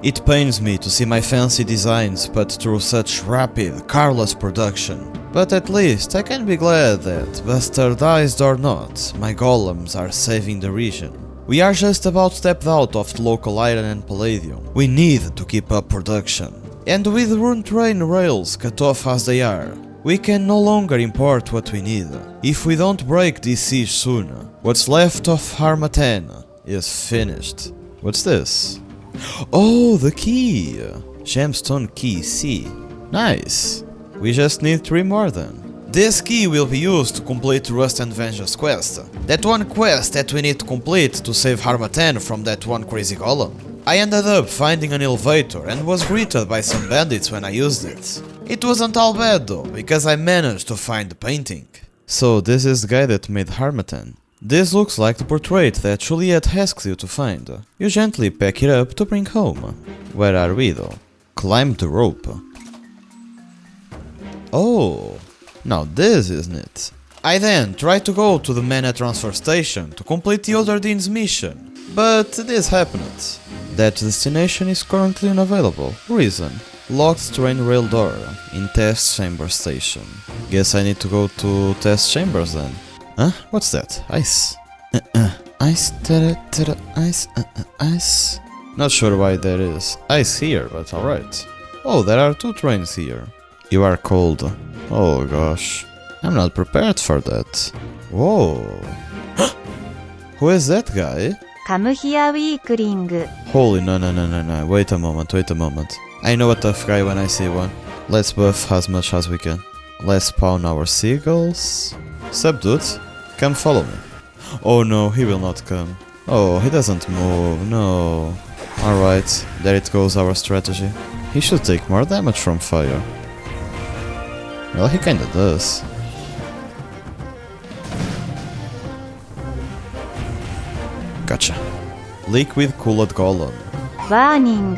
It pains me to see my fancy designs put through such rapid, careless production. But at least I can be glad that, bastardized or not, my golems are saving the region. We are just about stepped out of the local iron and palladium. We need to keep up production. And with rune train rails cut off as they are, we can no longer import what we need. If we don't break this siege soon, what's left of Harmattan is finished. What's this? Oh, the key! Gemstone key C. Nice. We just need 3 more then. This key will be used to complete Rust and Vengeance quest. That one quest that we need to complete to save Harmattan from that one crazy golem. I ended up finding an elevator and was greeted by some bandits when I used it. It wasn't all bad though, because I managed to find the painting. So this is the guy that made Harmattan. This looks like the portrait that Juliet asks you to find. You gently pack it up to bring home. Where are we though? Climb the rope. Oh, now this is neat. I then tried to go to the Mana transfer station to complete the Other Dean's mission, but this happened. That destination is currently unavailable. Reason: locked train rail door in test chamber station. Guess I need to go to test chambers then. Huh? What's that? Ice. Ice, ice, ice. Not sure why there is ice here, but alright. Oh, there are 2 trains here. You are cold. Oh gosh. I'm not prepared for that. Whoa. Who is that guy? Come here, weakling. Holy no. Wait a moment. I know a tough guy when I see one. Let's buff as much as we can. Let's spawn our seagulls. Sup dude? Come follow me. Oh no, he will not come. Oh, he doesn't move, no. Alright, there it goes our strategy. He should take more damage from fire. Well, he kinda does. Gotcha. Liquid cooled golem. Warning,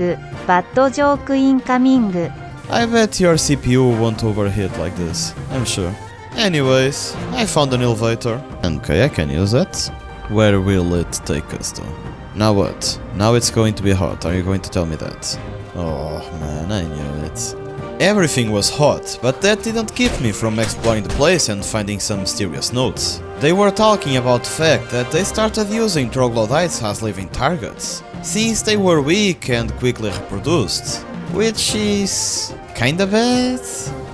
bad joke incoming. I bet your CPU won't overheat like this, I'm sure. Anyways, I found an elevator. Okay, I can use it. Where will it take us though? Now what? Now it's going to be hot, are you going to tell me that? Oh man, I knew it. Everything was hot, but that didn't keep me from exploring the place and finding some mysterious notes. They were talking about the fact that they started using troglodytes as living targets, since they were weak and quickly reproduced, which is kinda bad.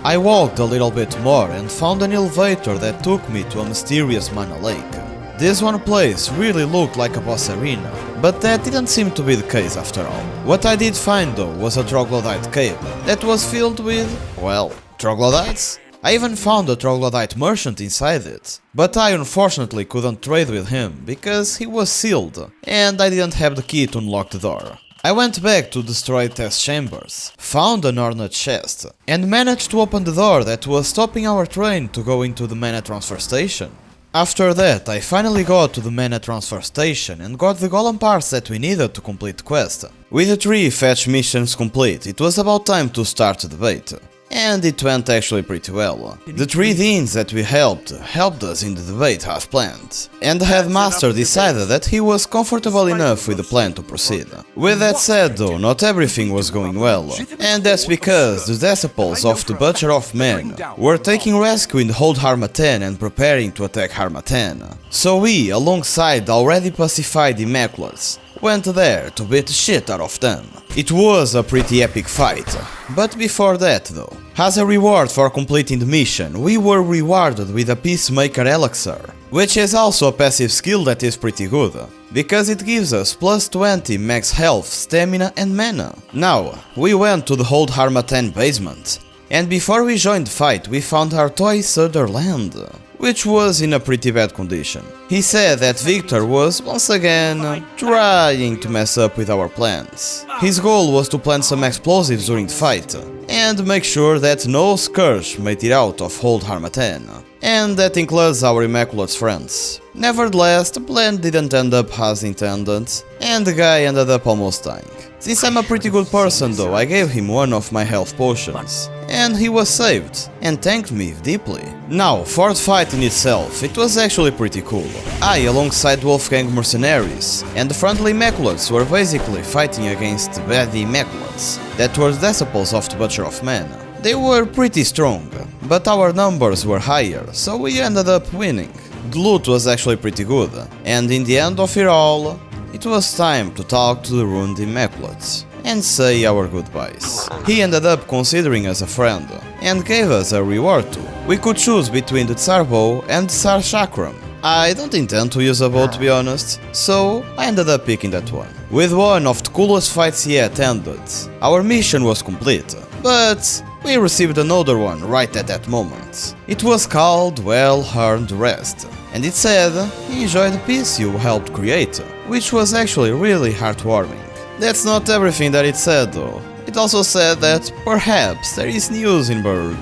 I walked a little bit more and found an elevator that took me to a mysterious mana lake. This one place really looked like a boss arena, but that didn't seem to be the case after all. What I did find though was a troglodyte cave that was filled with, well, troglodytes? I even found a troglodyte merchant inside it, but I unfortunately couldn't trade with him because he was sealed and I didn't have the key to unlock the door. I went back to destroyed test chambers, found an ornate chest, and managed to open the door that was stopping our train to go into the Mana transfer station. After that, I finally got to the Mana transfer station and got the golem parts that we needed to complete the quest. With the 3 fetch missions complete, it was about time to start the debate. And it went actually pretty well. The 3 deans that we helped us in the debate as planned, and the headmaster decided that he was comfortable enough with the plan to proceed. With that said though, not everything was going well, and that's because the disciples of the Butcher of Men were taking rescue in the Hold Harmattan and preparing to attack Harmattan. So we, alongside the already pacified Immaculates, went there to beat the shit out of them. It was a pretty epic fight, but before that though, as a reward for completing the mission, we were rewarded with a Peacemaker Elixir, which is also a passive skill that is pretty good, because it gives us plus 20 max health, stamina and mana. Now, we went to the Hold Harmattan basement, and before we joined the fight we found Artois Sutherland, which was in a pretty bad condition. He said that Victor was, once again, trying to mess up with our plans. His goal was to plant some explosives during the fight, and make sure that no Scourge made it out of Hold Harmattan. And that includes our Immaculate's friends. Nevertheless, the plan didn't end up as intended, and the guy ended up almost dying. Since I'm a pretty good person though, I gave him one of my health potions, and he was saved, and thanked me deeply. Now, for the fight in itself, it was actually pretty cool. I, alongside Wolfgang mercenaries, and the friendly Immaculates were basically fighting against the bad Immaculates, that were disciples of the Butcher of Men. They were pretty strong, but our numbers were higher, so we ended up winning. The loot was actually pretty good, and in the end of it all, it was time to talk to the ruined Immaculates and say our goodbyes. He ended up considering us a friend, and gave us a reward too. We could choose between the Tsar Bow and the Tsar Chakram. I don't intend to use a bow to be honest, so I ended up picking that one. With one of the coolest fights yet ended, our mission was complete. But we received another one right at that moment. It was called Well-Earned Rest, and it said he enjoyed the piece you helped create, which was actually really heartwarming. That's not everything that it said though. It also said that perhaps there is news in Berg.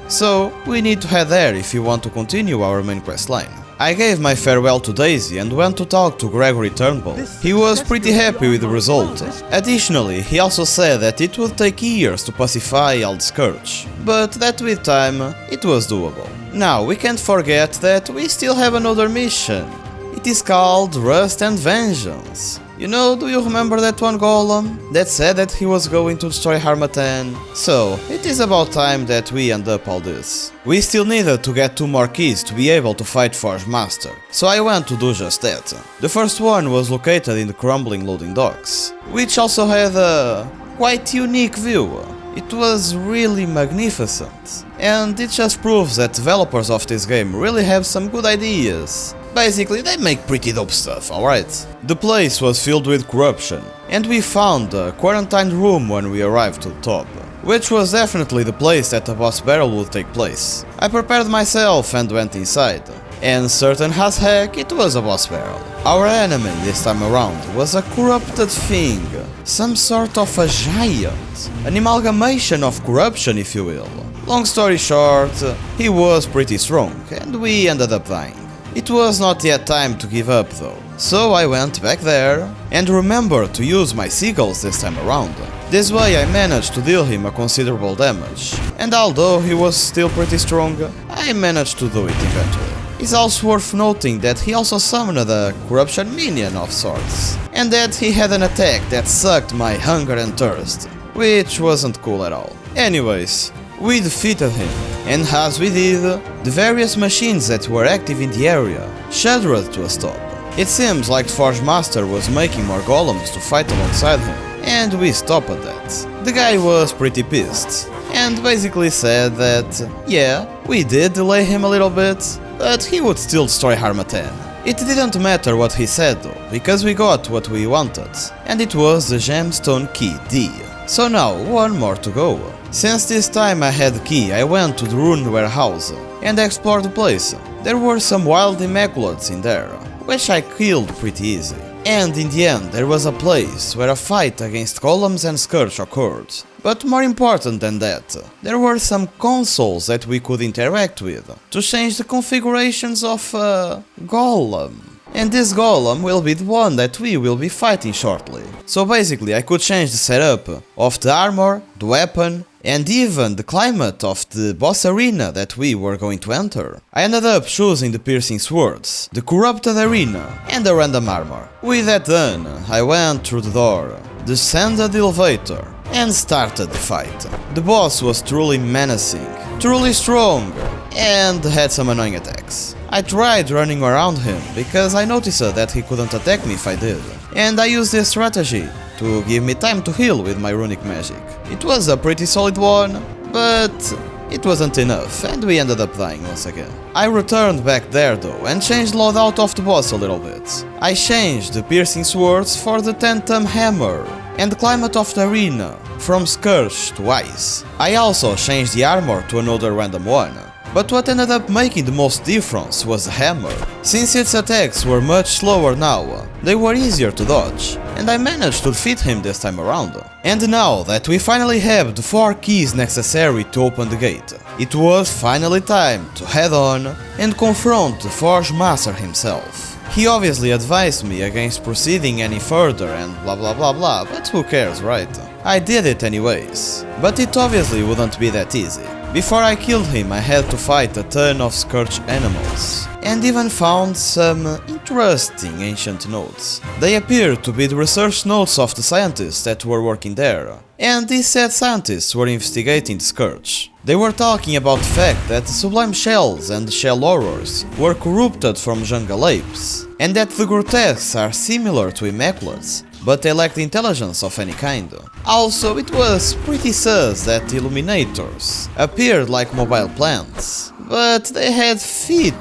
So we need to head there if you want to continue our main quest line. I gave my farewell to Daisy and went to talk to Gregory Turnbull. He was pretty happy with the result. Additionally, he also said that it would take years to pacify Ald Scourge, but that with time, it was doable. Now, we can't forget that we still have another mission. It is called Rust and Vengeance. You know, do you remember that one golem that said that he was going to destroy Harmattan? So, it is about time that we end up all this. We still needed to get 2 more keys to be able to fight Forge Master, so I went to do just that. The first one was located in the crumbling loading docks, which also had a quite unique view. It was really magnificent, and it just proves that developers of this game really have some good ideas. Basically, they make pretty dope stuff, alright? The place was filled with corruption, and we found a quarantined room when we arrived to the top, which was definitely the place that the boss battle would take place. I prepared myself and went inside, and certain as heck it was a boss battle. Our enemy this time around was a corrupted thing, some sort of a giant, an amalgamation of corruption if you will. Long story short, he was pretty strong, and we ended up dying. It was not yet time to give up though, so I went back there and remembered to use my seagulls this time around. This way I managed to deal him a considerable damage, and although he was still pretty strong, I managed to do it eventually. It's also worth noting that he also summoned a corruption minion of sorts, and that he had an attack that sucked my hunger and thirst, which wasn't cool at all. Anyways, we defeated him, and as we did, the various machines that were active in the area shuddered to a stop. It seems like Forge Master was making more golems to fight alongside him, and we stopped that. The guy was pretty pissed, and basically said that, yeah, we did delay him a little bit, but he would still destroy Harmattan. It didn't matter what he said though, because we got what we wanted, and it was the Gemstone Key D. So now, one more to go. Since this time I had the key, I went to the Rune Warehouse and explored the place. There were some wild Immaculates in there, which I killed pretty easy. And in the end there was a place where a fight against golems and Scourge occurred. But more important than that, there were some consoles that we could interact with to change the configurations of a golem. And this golem will be the one that we will be fighting shortly. So basically I could change the setup of the armor, the weapon, and even the climate of the boss arena that we were going to enter. I ended up choosing the piercing swords, the corrupted arena, and the random armor. With that done, I went through the door, descended the elevator, and started the fight. The boss was truly menacing, truly strong, and had some annoying attacks. I tried running around him because I noticed that he couldn't attack me if I did, and I used this strategy to give me time to heal with my runic magic. It was a pretty solid one, but it wasn't enough, and we ended up dying once again. I returned back there though and changed the loadout of the boss a little bit. I changed the piercing swords for the Tentum Hammer, and the climate of the arena from Scourge to Ice. I also changed the armor to another random one. But what ended up making the most difference was the hammer. Since its attacks were much slower now, they were easier to dodge, and I managed to defeat him this time around. And now that we finally have the 4 keys necessary to open the gate, it was finally time to head on and confront the Forge Master himself. He obviously advised me against proceeding any further and blah blah blah blah, but who cares, right? I did it anyways, but it obviously wouldn't be that easy. Before I killed him, I had to fight a ton of Scourge animals, and even found some interesting ancient notes. They appeared to be the research notes of the scientists that were working there, and these said scientists were investigating the Scourge. They were talking about the fact that the Sublime Shells and the Shell Horrors were corrupted from jungle apes, and that the Grotesques are similar to Immaculates, but they lacked intelligence of any kind. Also, it was pretty sus that the Illuminators appeared like mobile plants, but they had feet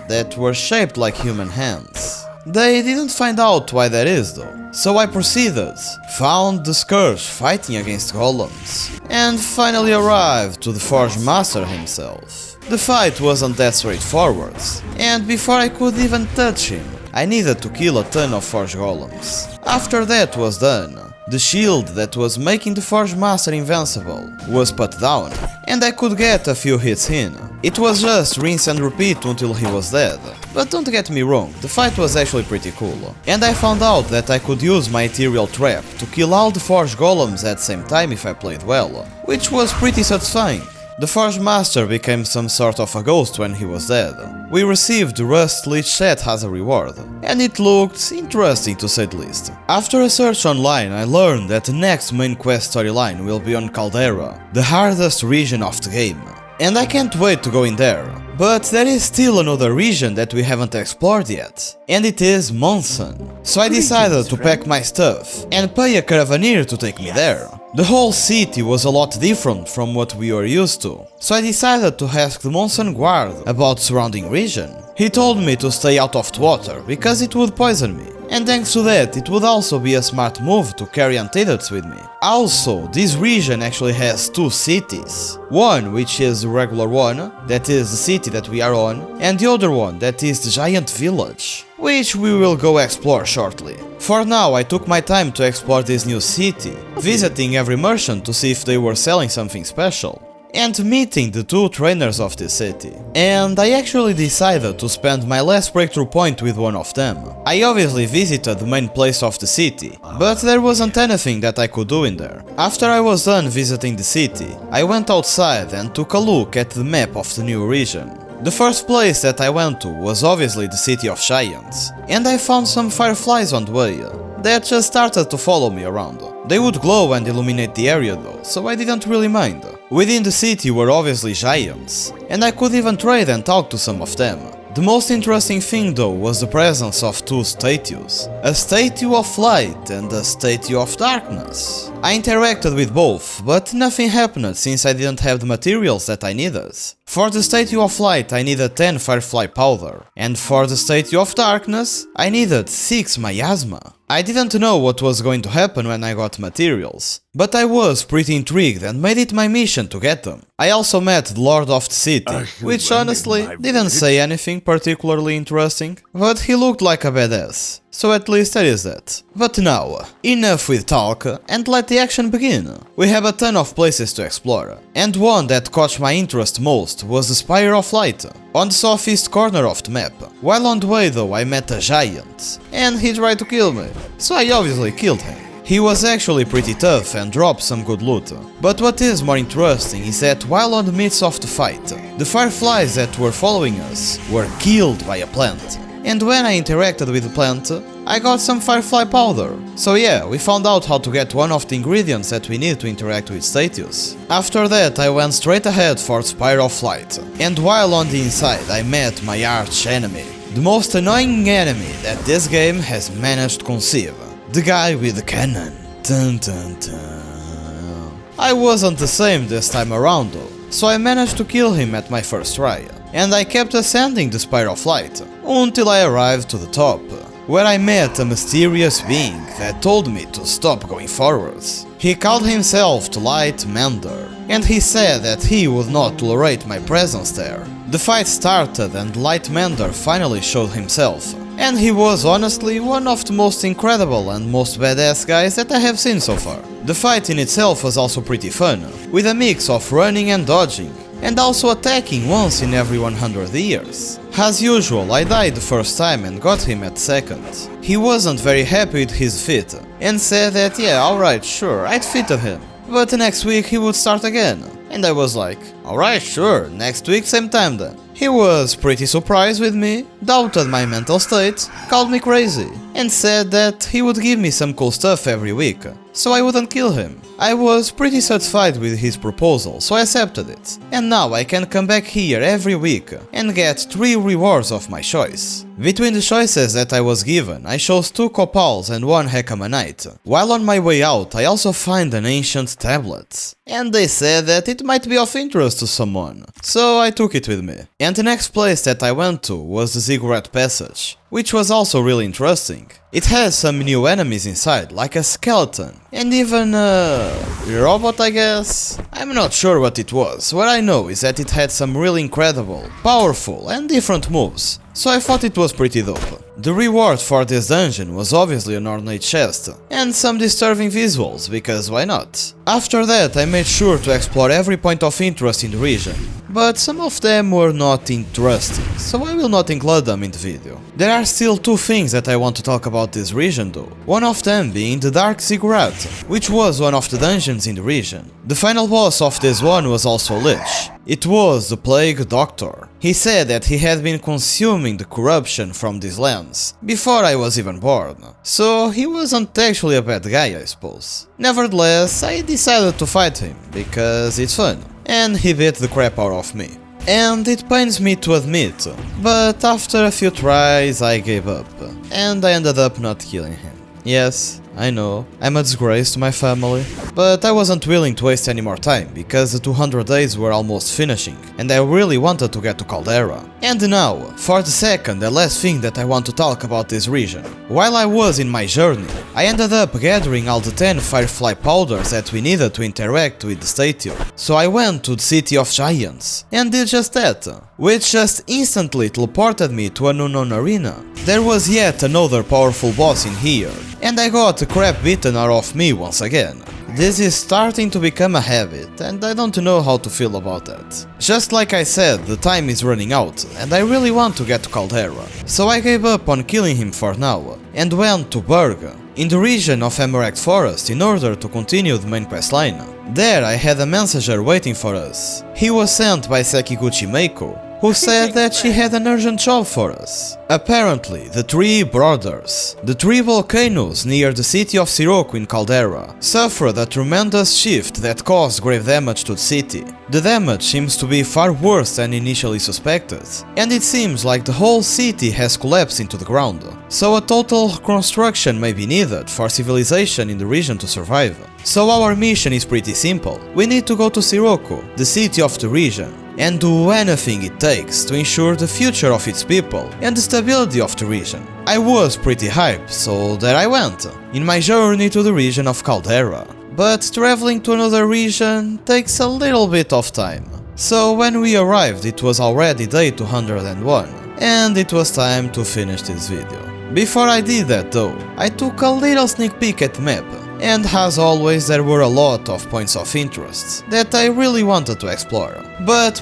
that were shaped like human hands. They didn't find out why that is though. So I proceeded, found the Scourge fighting against golems, and finally arrived to the Forge Master himself. The fight wasn't that straightforward, and before I could even touch him, I needed to kill a ton of Forge Golems. After that was done, the shield that was making the Forge Master invincible was put down, and I could get a few hits in. It was just rinse and repeat until he was dead. But don't get me wrong, the fight was actually pretty cool. And I found out that I could use my Ethereal Trap to kill all the Forge Golems at the same time if I played well, which was pretty satisfying. The Forge Master became some sort of a ghost when he was dead. We received the Rust Lich set as a reward, and it looked interesting to say the least. After a search online, I learned that the next main quest storyline will be on Caldera, the hardest region of the game. And I can't wait to go in there. But there is still another region that we haven't explored yet, and it is Monson. So I decided to pack my stuff and pay a caravaneer to take me there. The whole city was a lot different from what we were used to, so I decided to ask the Monson guard about the surrounding region. He told me to stay out of the water because it would poison me, and thanks to that it would also be a smart move to carry antidotes with me. Also, this region actually has two cities. One which is the regular one, that is the city that we are on, and the other one that is the giant village, which we will go explore shortly. For now, I took my time to explore this new city, visiting every merchant to see if they were selling something special, and meeting the two trainers of the city. And I actually decided to spend my last breakthrough point with one of them. I obviously visited the main place of the city, but there wasn't anything that I could do in there. After I was done visiting the city, I went outside and took a look at the map of the new region. The first place that I went to was obviously the City of Giants, and I found some fireflies on the way that just started to follow me around. They would glow and illuminate the area though, so I didn't really mind. Within the city were obviously giants, and I could even trade and talk to some of them. The most interesting thing though was the presence of two statues, a statue of light and a statue of darkness. I interacted with both, but nothing happened since I didn't have the materials that I needed. For the statue of light I needed 10 firefly powder, and for the statue of darkness I needed 6 miasma. I didn't know what was going to happen when I got materials, but I was pretty intrigued and made it my mission to get them. I also met the Lord of the City, which honestly didn't say anything particularly interesting, but he looked like a badass, so at least there is that. But now, enough with talk and let the action begin. We have a ton of places to explore, and one that caught my interest most was the Spire of Light, on the southeast corner of the map. While on the way though I met a giant, and he tried to kill me, so I obviously killed him. He was actually pretty tough and dropped some good loot. But what is more interesting is that while on the midst of the fight, the fireflies that were following us were killed by a plant. And when I interacted with the plant, I got some firefly powder. So yeah, we found out how to get one of the ingredients that we need to interact with statues. After that I went straight ahead for the Spire of Light, and while on the inside I met my arch enemy, the most annoying enemy that this game has managed to conceive, the guy with the cannon. Dun dun dun. I wasn't the same this time around though, so I managed to kill him at my first try, and I kept ascending the Spire of Light until I arrived to the top, where I met a mysterious being that told me to stop going forwards. He called himself the Light Mender, and he said that he would not tolerate my presence there. The fight started and Light Mender finally showed himself, and he was honestly one of the most incredible and most badass guys that I have seen so far. The fight in itself was also pretty fun, with a mix of running and dodging, and also attacking once in every 100 years. As usual, I died the first time and got him at second. He wasn't very happy with his defeat, and said that yeah, alright, sure, I defeated him, but the next week he would start again. And I was like, alright, sure, next week same time then. He was pretty surprised with me, doubted my mental state, called me crazy, and said that he would give me some cool stuff every week, so I wouldn't kill him. I was pretty satisfied with his proposal, so I accepted it, and now I can come back here every week and get 3 rewards of my choice. Between the choices that I was given, I chose 2 copals and 1 Hecamanite. While on my way out, I also find an ancient tablet, and they said that it might be of interest to someone, so I took it with me. And the next place that I went to was the Ziggurat Passage. which was also really interesting. It has some new enemies inside, like a skeleton, and even a robot, I guess? I'm not sure what it was. What I know is that it had some really incredible, powerful and different moves, so I thought it was pretty dope. The reward for this dungeon was obviously an ornate chest, and some disturbing visuals, because why not? After that I made sure to explore every point of interest in the region, but some of them were not interesting, so I will not include them in the video. There are still two things that I want to talk about this region though, one of them being the Dark Ziggurat, which was one of the dungeons in the region. The final boss of this one was also a lich. It was the Plague Doctor. He said that he had been consuming the corruption from these lands before I was even born, so he wasn't actually a bad guy, I suppose. Nevertheless, I decided to fight him, because it's fun, and he beat the crap out of me. And it pains me to admit, but after a few tries I gave up, and I ended up not killing him. Yes, I know, I'm a disgrace to my family, but I wasn't willing to waste any more time, because the 200 days were almost finishing, and I really wanted to get to Caldera. And now, for the second and last thing that I want to talk about this region. While I was in my journey, I ended up gathering all the 10 Firefly powders that we needed to interact with the statue. So I went to the City of Giants, and did just that, which just instantly teleported me to an unknown arena. There was yet another powerful boss in here, and I got the crap beaten out of me once again. This is starting to become a habit, and I don't know how to feel about that. Just like I said, the time is running out, and I really want to get to Caldera, so I gave up on killing him for now, and went to Burg, in the region of Emerald Forest, in order to continue the main questline. There I had a messenger waiting for us. He was sent by Sekiguchi Meiko, who said that she had an urgent job for us. Apparently, the three brothers, the three volcanoes near the city of Siroku in Caldera, suffered a tremendous shift that caused grave damage to the city. The damage seems to be far worse than initially suspected, and it seems like the whole city has collapsed into the ground, so a total reconstruction may be needed for civilization in the region to survive. So our mission is pretty simple. We need to go to Siroku, the city of the region, and do anything it takes to ensure the future of its people and the stability of the region. I was pretty hyped, so there I went, in my journey to the region of Caldera. But traveling to another region takes a little bit of time. So when we arrived it was already day 201, and it was time to finish this video. Before I did that though, I took a little sneak peek at the map, and as always there were a lot of points of interest that I really wanted to explore. But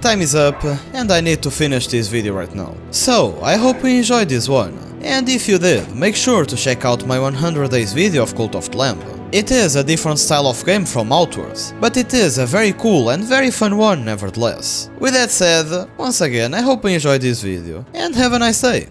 time is up and I need to finish this video right now. So I hope you enjoyed this one, and if you did, make sure to check out my 100 days video of Cult of the Lamb. It is a different style of game from Outwards, but it is a very cool and very fun one nevertheless. With that said, once again I hope you enjoyed this video, and have a nice day!